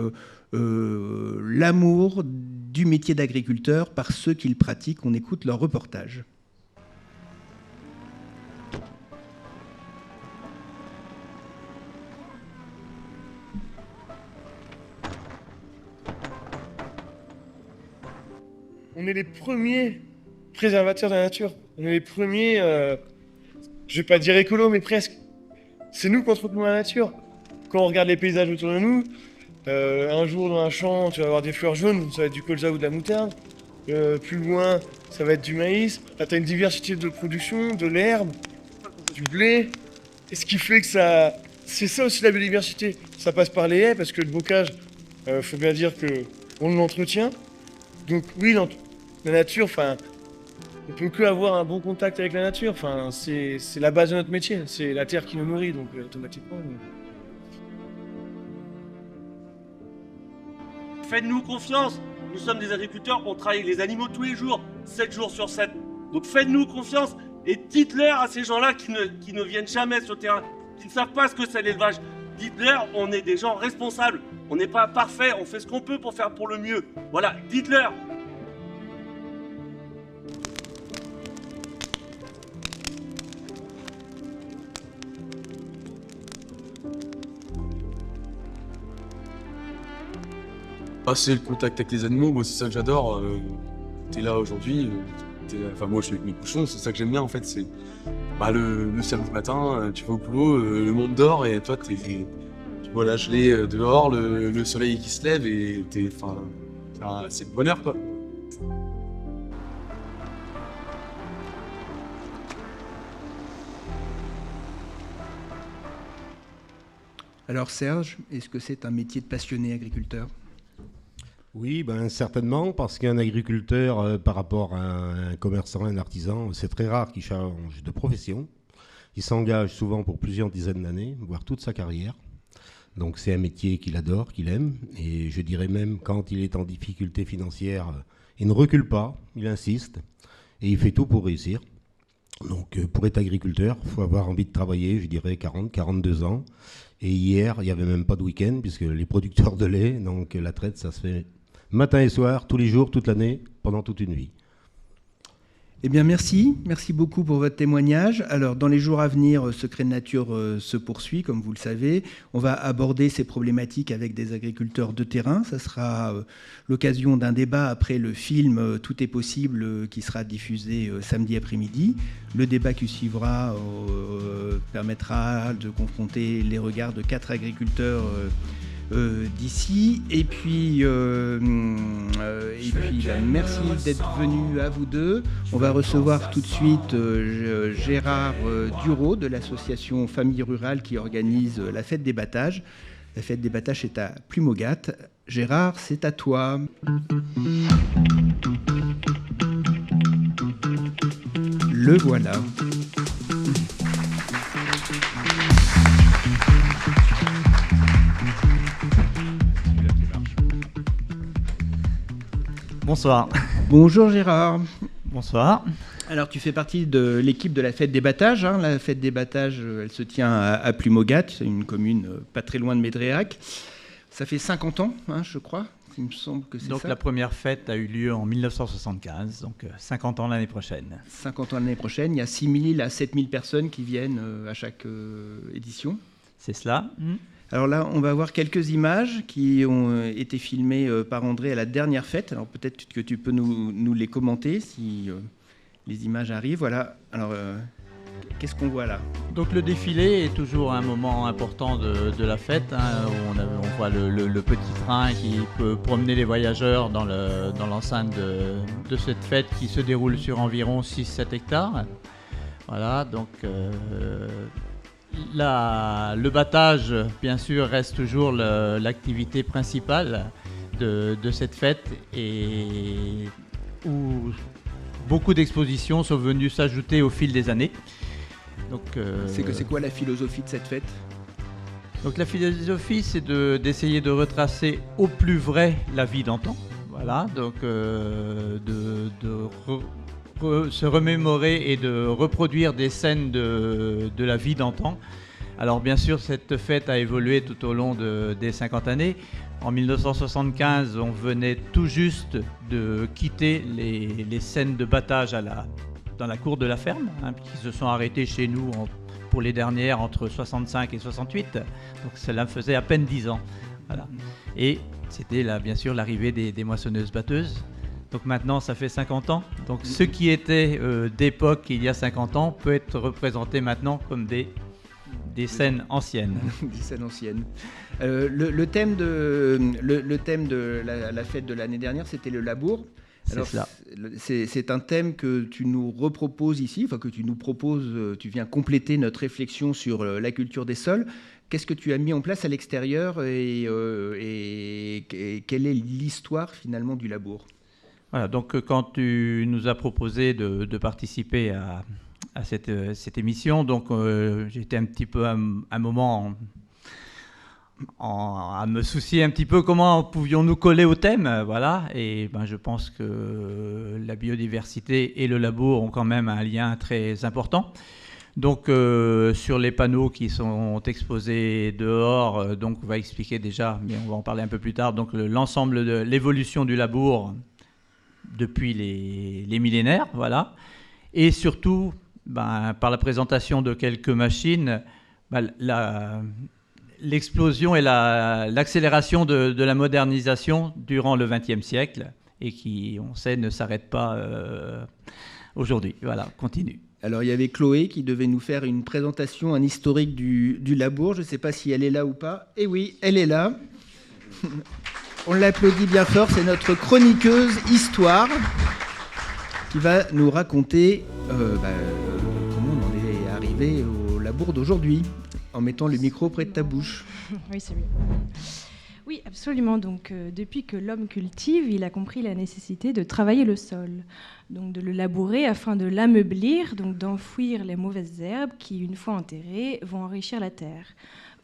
l'amour du métier d'agriculteur par ceux qui le pratiquent. On écoute leur reportage. On est les premiers préservateurs de la nature. On est les premiers, je vais pas dire écolo, mais presque. C'est nous qui entretenons la nature. Quand on regarde les paysages autour de nous, un jour dans un champ, tu vas avoir des fleurs jaunes, ça va être du colza ou de la moutarde. Plus loin, ça va être du maïs. Là, tu as une diversité de production, de l'herbe, du blé. Et ce qui fait que ça... C'est ça aussi la biodiversité. Ça passe par les haies, parce que le bocage, faut bien dire qu'on l'entretient. Donc oui, la nature, enfin, on peut que avoir un bon contact avec la nature. Enfin, c'est la base de notre métier. C'est la terre qui nous nourrit, donc automatiquement. faites-nous confiance. Nous sommes des agriculteurs, on travaille avec les animaux tous les jours, 7 jours sur 7. Donc faites-nous confiance et dites-leur à ces gens-là qui ne viennent jamais sur le terrain, qui ne savent pas ce que c'est l'élevage. Dites-leur, on est des gens responsables. On n'est pas parfait, on fait ce qu'on peut pour faire pour le mieux. Voilà, dites-leur. Ah, c'est le contact avec les animaux, moi c'est ça que j'adore. T'es là aujourd'hui, enfin moi je suis avec mes cochons, c'est ça que j'aime bien en fait, c'est le samedi matin, tu vas au boulot, le monde dort et toi tu vois la gelée dehors, le soleil qui se lève et c'est le bonheur quoi. Alors Serge, est-ce que c'est un métier de passionné agriculteur ? Oui, certainement, parce qu'un agriculteur, par rapport à un commerçant, un artisan, c'est très rare qu'il change de profession. Il s'engage souvent pour plusieurs dizaines d'années, voire toute sa carrière. Donc c'est un métier qu'il adore, qu'il aime. Et je dirais même, quand il est en difficulté financière, il ne recule pas, il insiste. Et il fait tout pour réussir. Donc pour être agriculteur, il faut avoir envie de travailler, je dirais 40, 42 ans. Et hier, il n'y avait même pas de week-end, puisque les producteurs de lait, donc la traite, ça se fait matin et soir, tous les jours, toute l'année, pendant toute une vie. Eh bien, merci beaucoup pour votre témoignage. Alors, dans les jours à venir, Secrets de Nature se poursuit, comme vous le savez. On va aborder ces problématiques avec des agriculteurs de terrain. Ça sera l'occasion d'un débat après le film Tout est possible, qui sera diffusé samedi après-midi. Le débat qui suivra permettra de confronter les regards de 4 agriculteurs d'ici. Et puis merci d'être venus à vous deux. On va recevoir tout de suite Gérard Dureau de l'association Famille Rurale qui organise la fête des battages. La fête des battages est à Plumogat. Gérard, c'est à toi. Le voilà. Bonsoir. Bonjour Gérard. Bonsoir. Alors tu fais partie de l'équipe de la fête des battages. Hein. La fête des battages, elle se tient à Plumogat, c'est une commune pas très loin de Médréac. Ça fait 50 ans, hein, je crois. Il me semble que c'est donc ça. La première fête a eu lieu en 1975, donc 50 ans l'année prochaine. 50 ans l'année prochaine, il y a 6 000 à 7 000 personnes qui viennent à chaque édition. C'est cela. Alors là, on va voir quelques images qui ont été filmées par André à la dernière fête. Alors peut-être que tu peux nous les commenter si les images arrivent. Voilà. Alors, qu'est-ce qu'on voit là ? Donc le défilé est toujours un moment important de la fête, hein, où on voit le petit train qui peut promener les voyageurs dans l'enceinte de cette fête qui se déroule sur environ 6-7 hectares. Voilà, donc... le battage, bien sûr, reste toujours l'activité principale de cette fête et où beaucoup d'expositions sont venues s'ajouter au fil des années. Donc, c'est quoi la philosophie de cette fête ? Donc la philosophie, c'est d'essayer de retracer au plus vrai la vie d'antan. Voilà, donc se remémorer et de reproduire des scènes de la vie d'antan. Alors bien sûr, cette fête a évolué tout au long des 50 années. En 1975, on venait tout juste de quitter les scènes de battage dans la cour de la ferme, hein, qui se sont arrêtées chez nous pour les dernières entre 65 et 68. Donc cela faisait à peine 10 ans. Voilà. Et c'était là, bien sûr, l'arrivée des moissonneuses-batteuses. Donc maintenant, ça fait 50 ans. Donc ce qui était d'époque il y a 50 ans peut être représenté maintenant comme des scènes anciennes. Des scènes anciennes. Le thème de la fête de l'année dernière, c'était le labour. Alors, c'est un thème que tu nous reproposes ici, enfin que tu nous proposes, tu viens compléter notre réflexion sur la culture des sols. Qu'est-ce que tu as mis en place à l'extérieur et quelle est l'histoire finalement du labour ? Voilà, donc quand tu nous as proposé de participer à cette émission, donc j'étais un petit peu un moment à me soucier un petit peu comment pouvions-nous coller au thème, voilà. Et je pense que la biodiversité et le labour ont quand même un lien très important. Donc sur les panneaux qui sont exposés dehors, donc on va expliquer déjà, mais on va en parler un peu plus tard, donc l'ensemble de l'évolution du labour depuis les millénaires, voilà. Et surtout, par la présentation de quelques machines, l'explosion et l'accélération de la modernisation durant le XXe siècle et qui, on sait, ne s'arrête pas aujourd'hui. Voilà, continue. Alors, il y avait Chloé qui devait nous faire une présentation, un historique du labour. Je ne sais pas si elle est là ou pas. Eh oui, elle est là. On l'applaudit bien fort. C'est notre chroniqueuse histoire qui va nous raconter comment on en est arrivé au labour d'aujourd'hui, en mettant le micro près de ta bouche. Oui, c'est mieux. Oui, absolument. Donc, depuis que l'homme cultive, il a compris la nécessité de travailler le sol, donc de le labourer afin de l'ameublir, donc d'enfouir les mauvaises herbes qui, une fois enterrées, vont enrichir la terre.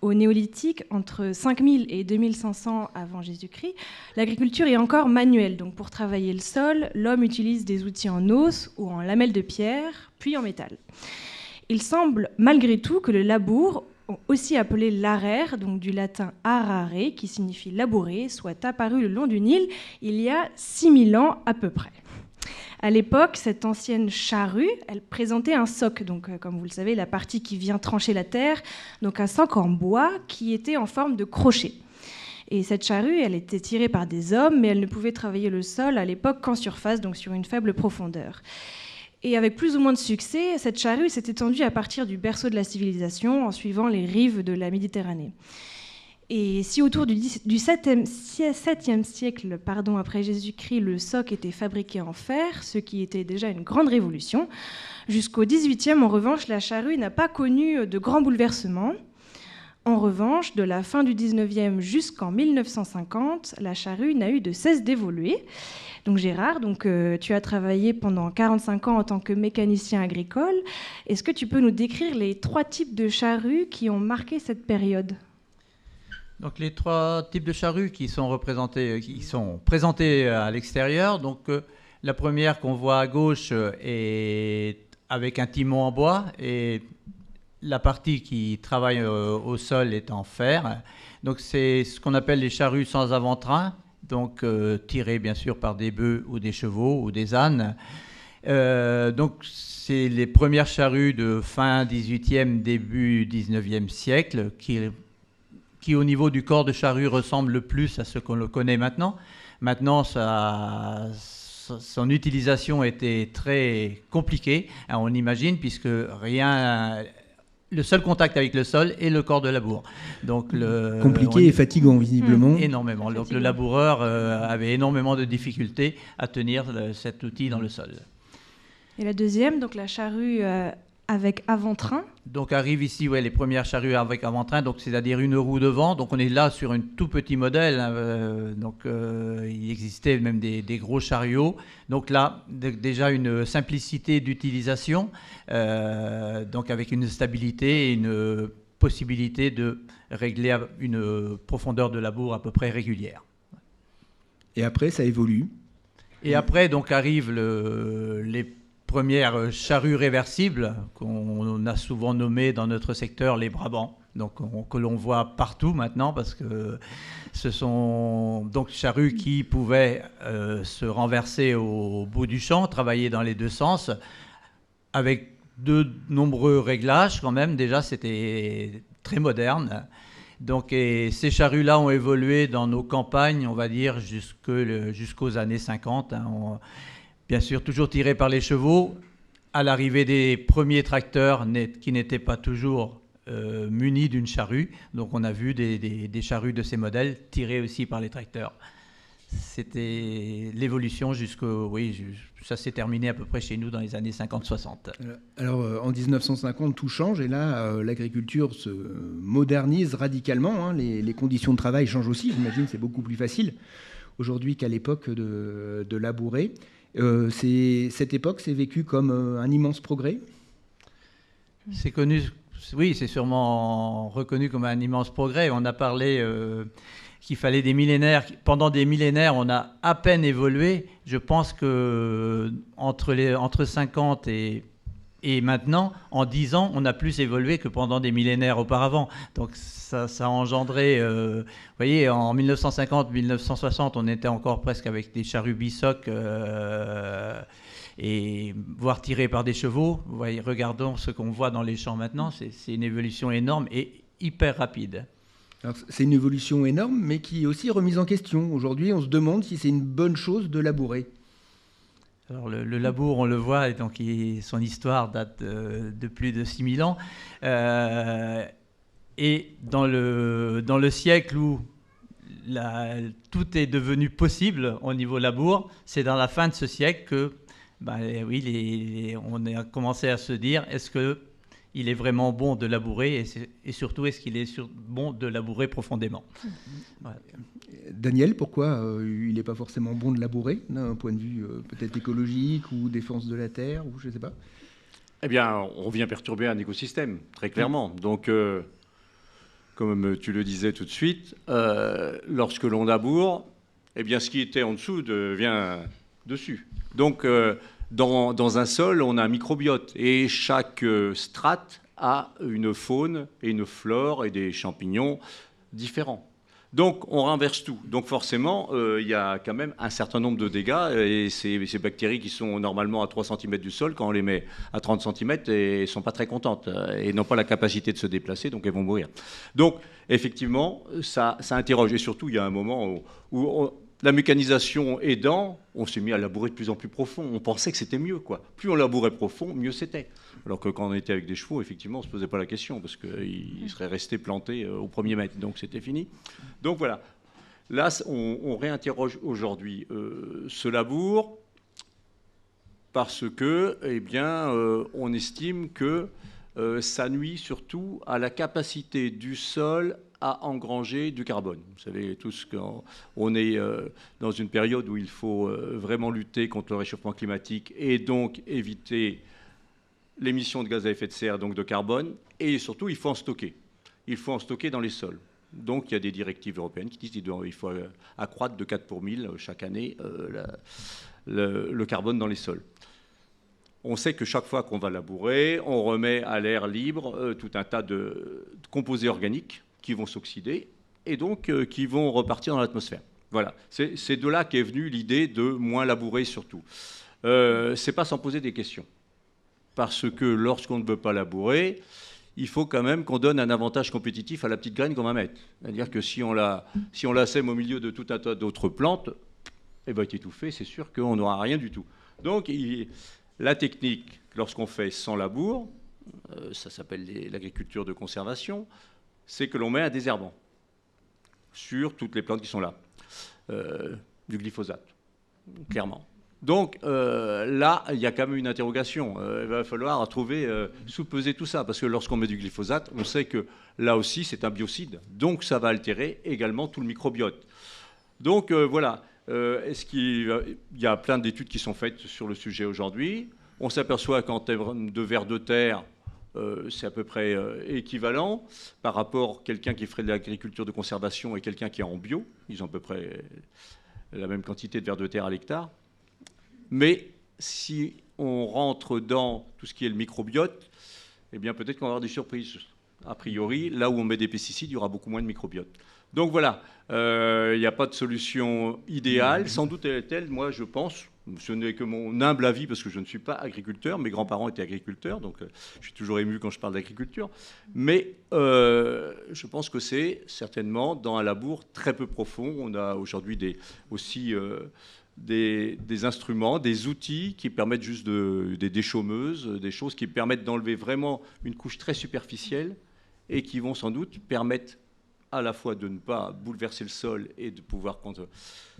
Au néolithique, entre 5000 et 2500 avant Jésus-Christ, l'agriculture est encore manuelle. Donc, pour travailler le sol, l'homme utilise des outils en os ou en lamelles de pierre, puis en métal. Il semble malgré tout que le labour, aussi appelé l'arère, donc du latin arare, qui signifie labourer, soit apparu le long du Nil il y a 6000 ans à peu près. À l'époque, cette ancienne charrue, elle présentait un soc, donc comme vous le savez, la partie qui vient trancher la terre, donc un soc en bois qui était en forme de crochet. Et cette charrue, elle était tirée par des hommes, mais elle ne pouvait travailler le sol à l'époque qu'en surface, donc sur une faible profondeur. Et avec plus ou moins de succès, cette charrue s'est étendue à partir du berceau de la civilisation en suivant les rives de la Méditerranée. Et si autour du 7e siècle après Jésus-Christ, le soc était fabriqué en fer, ce qui était déjà une grande révolution, jusqu'au 18e, en revanche, la charrue n'a pas connu de grands bouleversements. En revanche, de la fin du 19e jusqu'en 1950, la charrue n'a eu de cesse d'évoluer. Donc Gérard, tu as travaillé pendant 45 ans en tant que mécanicien agricole. Est-ce que tu peux nous décrire les 3 types de charrues qui ont marqué cette période ? Donc les 3 types de charrues qui sont présentées à l'extérieur. Donc la première qu'on voit à gauche est avec un timon en bois et la partie qui travaille au sol est en fer. Donc c'est ce qu'on appelle les charrues sans avant-train. Donc tirées bien sûr par des bœufs ou des chevaux ou des ânes. Donc c'est les premières charrues de fin 18e, début 19e siècle qui au niveau du corps de charrue ressemble le plus à ce qu'on le connaît maintenant. Maintenant, son utilisation était très compliquée, on imagine, puisque le seul contact avec le sol est le corps de labour. Donc compliqué et fatigant, visiblement. Énormément. Donc le laboureur avait énormément de difficultés à tenir cet outil dans le sol. Et la deuxième, donc la charrue avec avant-train. Donc arrivent ici les premières charrues avec avant-train, donc c'est-à-dire une roue devant. Donc on est là sur un tout petit modèle. Il existait même des gros chariots. Donc là, déjà une simplicité d'utilisation, donc avec une stabilité et une possibilité de régler une profondeur de labour à peu près régulière. Et après, ça évolue. Et après, donc arrivent les premières charrues réversibles qu'on a souvent nommées dans notre secteur les Brabants, donc que l'on voit partout maintenant parce que ce sont donc charrues qui pouvaient se renverser au bout du champ, travailler dans les deux sens, avec de nombreux réglages quand même. Déjà, c'était très moderne. Donc, et ces charrues-là ont évolué dans nos campagnes, on va dire, jusqu'aux années 50. Bien sûr, toujours tirés par les chevaux, à l'arrivée des premiers tracteurs qui n'étaient pas toujours munis d'une charrue. Donc on a vu des charrues de ces modèles tirées aussi par les tracteurs. C'était l'évolution ça s'est terminé à peu près chez nous dans les années 50-60. Alors en 1950, tout change et là, l'agriculture se modernise radicalement. Les conditions de travail changent aussi, j'imagine que c'est beaucoup plus facile aujourd'hui qu'à l'époque de labourer. Cette époque, c'est vécu comme un immense progrès. C'est connu oui, c'est sûrement reconnu comme un immense progrès. On a parlé qu'il fallait des millénaires. Pendant des millénaires, on a à peine évolué. Je pense que entre 50 et maintenant, en 10 ans, on a plus évolué que pendant des millénaires auparavant. Donc ça a engendré... vous voyez, en 1950-1960, on était encore presque avec des charrues bisoc et voire tirés par des chevaux. Vous voyez, regardons ce qu'on voit dans les champs maintenant. C'est une évolution énorme et hyper rapide. Alors, c'est une évolution énorme, mais qui est aussi remise en question. Aujourd'hui, on se demande si c'est une bonne chose de labourer. Alors le labour, on le voit, et donc son histoire date de plus de 6000 ans. Et dans le siècle où tout est devenu possible au niveau labour, c'est dans la fin de ce siècle que on a commencé à se dire, est-ce qu'il est vraiment bon de labourer, et surtout, est-ce qu'il est bon de labourer profondément? Voilà. Daniel, pourquoi il n'est pas forcément bon de labourer, d'un point de vue peut-être écologique ou défense de la terre, ou je ne sais pas? Eh bien, on vient perturber un écosystème, très clairement. Donc, comme tu le disais tout de suite, lorsque l'on laboure, eh bien, ce qui était en dessous devient dessus. Donc, dans un sol, on a un microbiote, et chaque strate a une faune et une flore et des champignons différents. Donc, on renverse tout. Donc, forcément, il y a quand même un certain nombre de dégâts. Et ces bactéries qui sont normalement à 3 cm du sol, quand on les met à 30 cm, elles ne sont pas très contentes et n'ont pas la capacité de se déplacer, donc elles vont mourir. Donc, effectivement, ça interroge. Et surtout, il y a un moment où la mécanisation aidant, on s'est mis à labourer de plus en plus profond. On pensait que c'était mieux, quoi. Plus on labourait profond, mieux c'était. Alors que quand on était avec des chevaux, effectivement, on ne se posait pas la question, parce qu'ils seraient restés plantés au premier mètre. Donc c'était fini. Donc voilà. Là, on réinterroge aujourd'hui ce labour, parce que, eh bien, on estime que ça nuit surtout à la capacité du sol à engranger du carbone. Vous savez tous qu'on est dans une période où il faut vraiment lutter contre le réchauffement climatique et donc éviter l'émission de gaz à effet de serre, donc de carbone, et surtout il faut en stocker. Il faut en stocker dans les sols. Donc il y a des directives européennes qui disent qu'il faut accroître de 4 pour 1000 chaque année le carbone dans les sols. On sait que chaque fois qu'on va labourer, on remet à l'air libre tout un tas de composés organiques qui vont s'oxyder et donc qui vont repartir dans l'atmosphère. Voilà, c'est de là qu'est venue l'idée de moins labourer surtout. C'est pas sans poser des questions. Parce que lorsqu'on ne veut pas labourer, il faut quand même qu'on donne un avantage compétitif à la petite graine qu'on va mettre. C'est-à-dire que si on la sème au milieu de tout un tas d'autres plantes, elle va être étouffée, c'est sûr qu'on n'aura rien du tout. Donc la technique, lorsqu'on fait sans labour, ça s'appelle l'agriculture de conservation, c'est que l'on met un désherbant sur toutes les plantes qui sont là. Du glyphosate, clairement. Donc là, il y a quand même une interrogation. Il va falloir sous-peser tout ça, parce que lorsqu'on met du glyphosate, on sait que là aussi, c'est un biocide. Donc ça va altérer également tout le microbiote. Donc voilà, est-ce qu'il y a plein d'études qui sont faites sur le sujet aujourd'hui. On s'aperçoit qu'en termes de vers de terre, c'est à peu près équivalent par rapport à quelqu'un qui ferait de l'agriculture de conservation et quelqu'un qui est en bio. Ils ont à peu près la même quantité de vers de terre à l'hectare. Mais si on rentre dans tout ce qui est le microbiote, eh bien peut-être qu'on va avoir des surprises. A priori, là où on met des pesticides, il y aura beaucoup moins de microbiote. Donc voilà, il n'y a pas de solution idéale. Sans doute elle, moi je pense, ce n'est que mon humble avis parce que je ne suis pas agriculteur, mes grands-parents étaient agriculteurs, donc je suis toujours ému quand je parle d'agriculture. Mais je pense que c'est certainement dans un labour très peu profond. On a aujourd'hui aussi des instruments, des outils qui permettent juste des déchaumeuses, des choses qui permettent d'enlever vraiment une couche très superficielle et qui vont sans doute permettre à la fois de ne pas bouleverser le sol et de pouvoir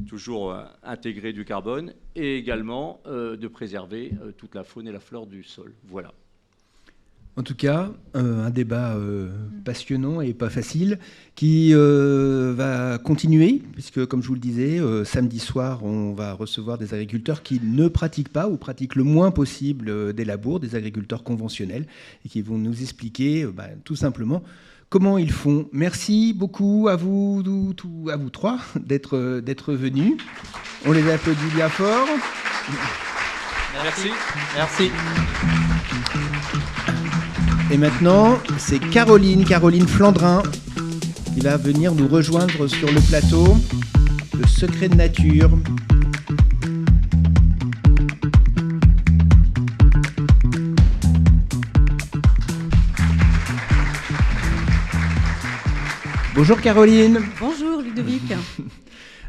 toujours intégrer du carbone et également de préserver toute la faune et la flore du sol. Voilà. En tout cas, un débat passionnant et pas facile qui va continuer, puisque comme je vous le disais, samedi soir, on va recevoir des agriculteurs qui ne pratiquent pas ou pratiquent le moins possible des labours, des agriculteurs conventionnels, et qui vont nous expliquer tout simplement comment ils font. Merci beaucoup à vous trois d'être venus. On les applaudit bien fort. Merci. Merci. Et maintenant, c'est Caroline Flandrin, qui va venir nous rejoindre sur le plateau de Secrets de Nature. Bonjour Caroline. Bonjour Ludovic.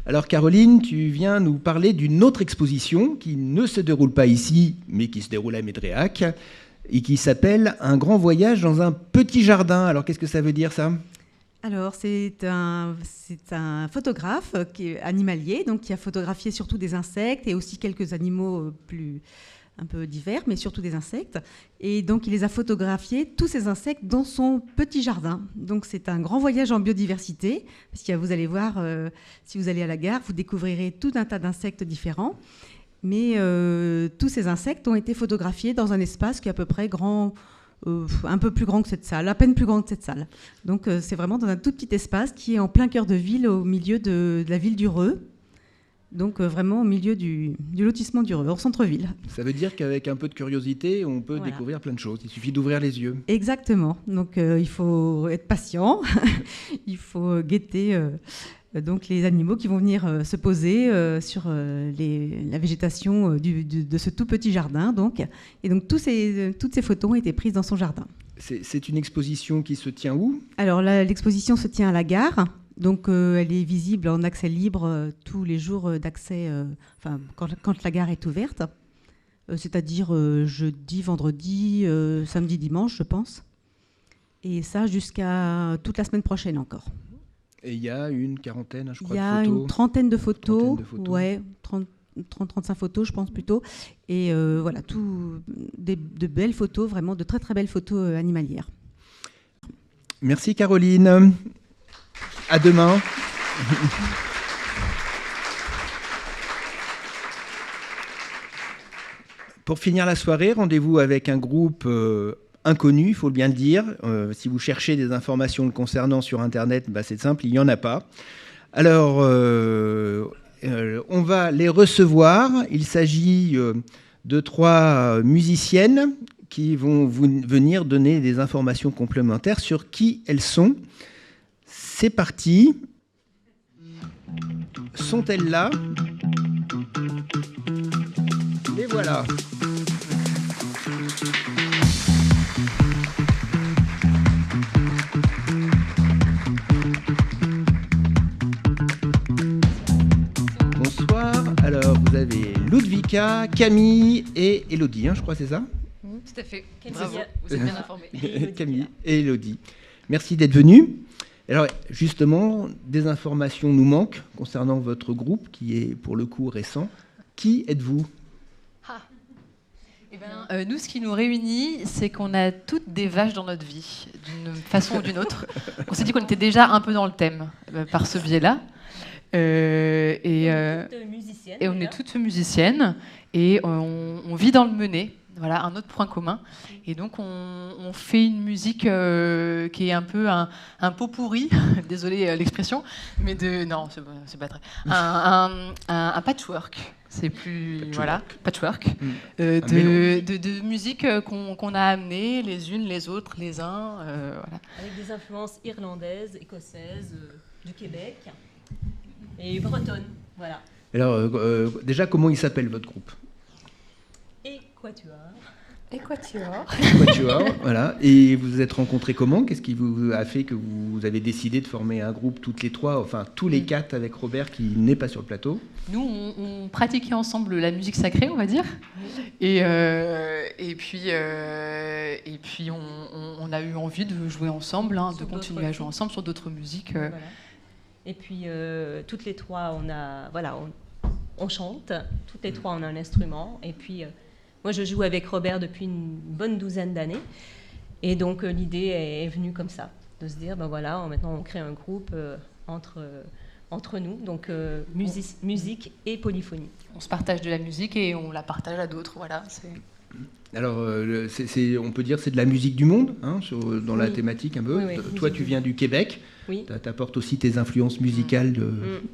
Alors Caroline, tu viens nous parler d'une autre exposition qui ne se déroule pas ici, mais qui se déroule à Médréac, et qui s'appelle « Un grand voyage dans un petit jardin ». Alors qu'est-ce que ça veut dire ça ? Alors c'est un photographe qui est animalier, donc qui a photographié surtout des insectes et aussi quelques animaux un peu divers, mais surtout des insectes. Et donc, il les a photographiés, tous ces insectes, dans son petit jardin. Donc, c'est un grand voyage en biodiversité, parce que vous allez voir, si vous allez à la gare, vous découvrirez tout un tas d'insectes différents. Mais tous ces insectes ont été photographiés dans un espace qui est à peu près grand, un peu plus grand que cette salle, à peine plus grand que cette salle. Donc, c'est vraiment dans un tout petit espace qui est en plein cœur de ville, au milieu de la ville du Reux. Donc vraiment au milieu du lotissement du Reux, au centre-ville. Ça veut dire qu'avec un peu de curiosité, on peut découvrir plein de choses. Il suffit d'ouvrir les yeux. Exactement. Donc il faut être patient, il faut guetter donc les animaux qui vont venir se poser sur la végétation de ce tout petit jardin. Donc. Et donc toutes ces photos ont été prises dans son jardin. C'est une exposition qui se tient où ? Alors l'exposition se tient à la gare. Donc elle est visible en accès libre tous les jours d'accès, quand la gare est ouverte, c'est-à-dire jeudi, vendredi, samedi, dimanche, je pense. Et ça jusqu'à toute la semaine prochaine encore. Et il y a une quarantaine, je crois, de photos. Il y a une trentaine de photos, ouais, 30-35 photos, je pense plutôt. Et voilà, de belles photos, vraiment de très très belles photos animalières. Merci Caroline. À demain. Pour finir la soirée, rendez-vous avec un groupe inconnu, il faut bien le dire. Si vous cherchez des informations le concernant sur Internet, c'est simple, il n'y en a pas. Alors, on va les recevoir. Il s'agit de 3 musiciennes qui vont venir donner des informations complémentaires sur qui elles sont. C'est parti. Sont-elles là ? Les voilà. Bonsoir. Alors, vous avez Ludwika, Camille et Elodie, je crois, c'est ça ? Tout à fait. Bravo, vous êtes bien informés. Camille et Elodie. Merci d'être venus. Alors justement, des informations nous manquent concernant votre groupe qui est pour le coup récent. Qui êtes-vous ? Nous, ce qui nous réunit, c'est qu'on a toutes des vaches dans notre vie, d'une façon ou d'une autre. On s'est dit qu'on était déjà un peu dans le thème par ce biais-là. Et on est toutes musiciennes et on vit dans le Mené. Voilà, un autre point commun. Et donc, on fait une musique qui est un peu un pot pourri, désolé l'expression, mais non, c'est pas très... Un patchwork. C'est plus... Patchwork. Voilà, patchwork. De musique qu'on a amené les unes, les autres, les uns. Voilà. Avec des influences irlandaises, écossaises, du Québec et bretonnes. Voilà. Alors, déjà, comment il s'appelle votre groupe ? Équateur, voilà. Et vous vous êtes rencontrés comment ? Qu'est-ce qui vous a fait que vous avez décidé de former un groupe toutes les 3, enfin tous les 4 avec Robert qui n'est pas sur le plateau ? Nous, on pratiquait ensemble la musique sacrée, on va dire. Et puis on a eu envie de jouer ensemble, de continuer à jouer ensemble sur d'autres musiques. Voilà. Et puis toutes les 3, on chante. Toutes les 3, on a un instrument. Et puis moi, je joue avec Robert depuis une bonne douzaine d'années. Et donc l'idée est venue comme ça, de se dire, ben voilà, maintenant on crée un groupe entre nous, donc musique et polyphonie. On se partage de la musique et on la partage à d'autres, voilà. Alors, on peut dire que c'est de la musique du monde, hein, dans la thématique un peu. Oui, Toi, tu viens du Québec. Oui. Tu apportes aussi tes influences musicales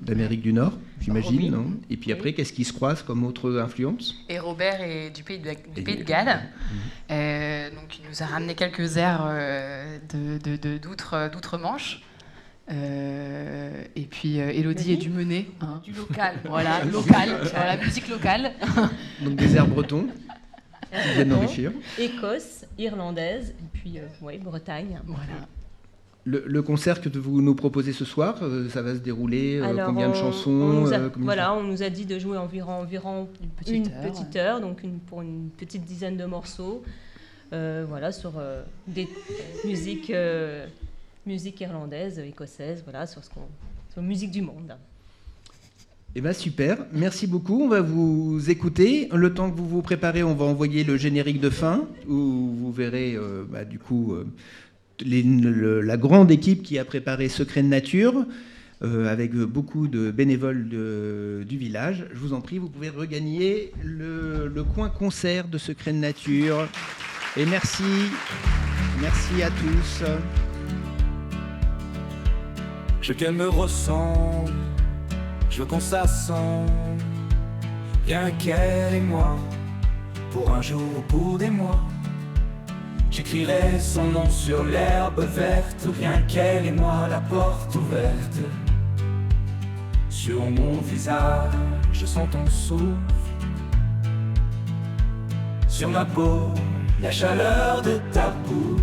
d'Amérique du Nord, j'imagine. Oui. Non et puis après, qu'est-ce qui se croise comme autre influence? Et Robert est du pays de Galles. Donc, il nous a ramené quelques airs d'outre-Manche. Et puis Élodie est du Menet, hein. Du local, voilà, la musique locale. Donc des airs bretons qui viennent enrichir. Écosse, irlandaise, et puis Bretagne. Voilà. Le concert que vous nous proposez ce soir, ça va se dérouler combien de chansons on nous a dit de jouer environ une petite heure, donc pour une petite dizaine de morceaux, sur des musiques irlandaise, écossaise, voilà, sur musique du monde. Eh bien super, merci beaucoup, on va vous écouter. Le temps que vous vous préparez, on va envoyer le générique de fin, où vous verrez la grande équipe qui a préparé Secrets de Nature, avec beaucoup de bénévoles du village. Je vous en prie, vous pouvez regagner le coin concert de Secrets de Nature. Et merci à tous. Je veux qu'elle me ressemble, je veux qu'on s'assemble, rien qu'elle et moi, pour un jour ou pour des mois. J'écrirai son nom sur l'herbe verte, rien qu'elle et moi, la porte ouverte. Sur mon visage, je sens ton souffle, sur ma peau, la chaleur de ta bouche.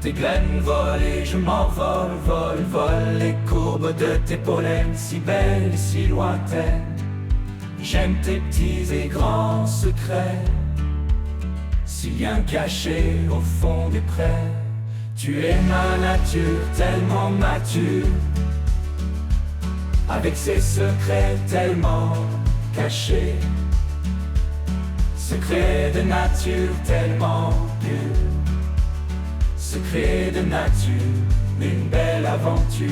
Tes graines volent et je m'envole, vole les courbes de tes pollens, si belles et si lointaines. J'aime tes petits et grands secrets, si bien cachés au fond des prés. Tu es ma nature tellement mature, avec ses secrets tellement cachés. Secrets de nature tellement purs, secret de nature, une belle aventure.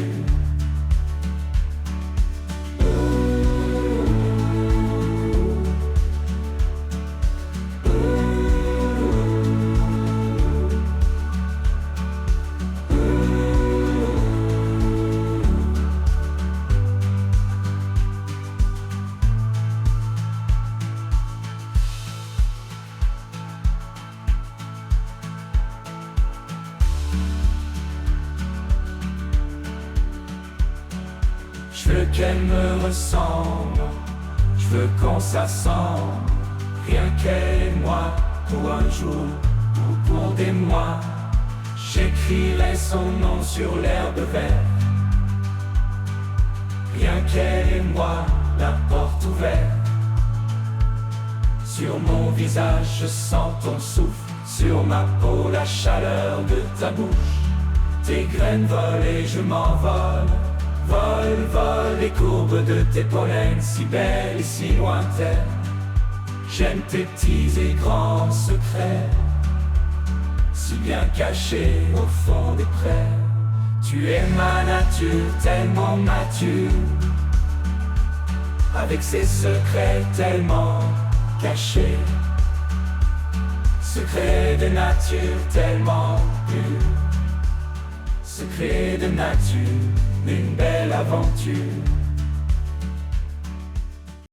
Je veux qu'elle me ressemble, je veux qu'on s'assemble, rien qu'elle et moi, pour un jour ou pour des mois. J'écrirai son nom sur l'herbe verte, rien qu'elle et moi, la porte ouverte. Sur mon visage, je sens ton souffle, sur ma peau, la chaleur de ta bouche. Tes graines volent et je m'envole, vole les courbes de tes pollens, si belles et si lointaines. J'aime tes petits et grands secrets, si bien cachés au fond des prés. Tu es ma nature tellement mature, avec ses secrets tellement cachés. Secrets de nature tellement purs, secrets de nature, une belle aventure.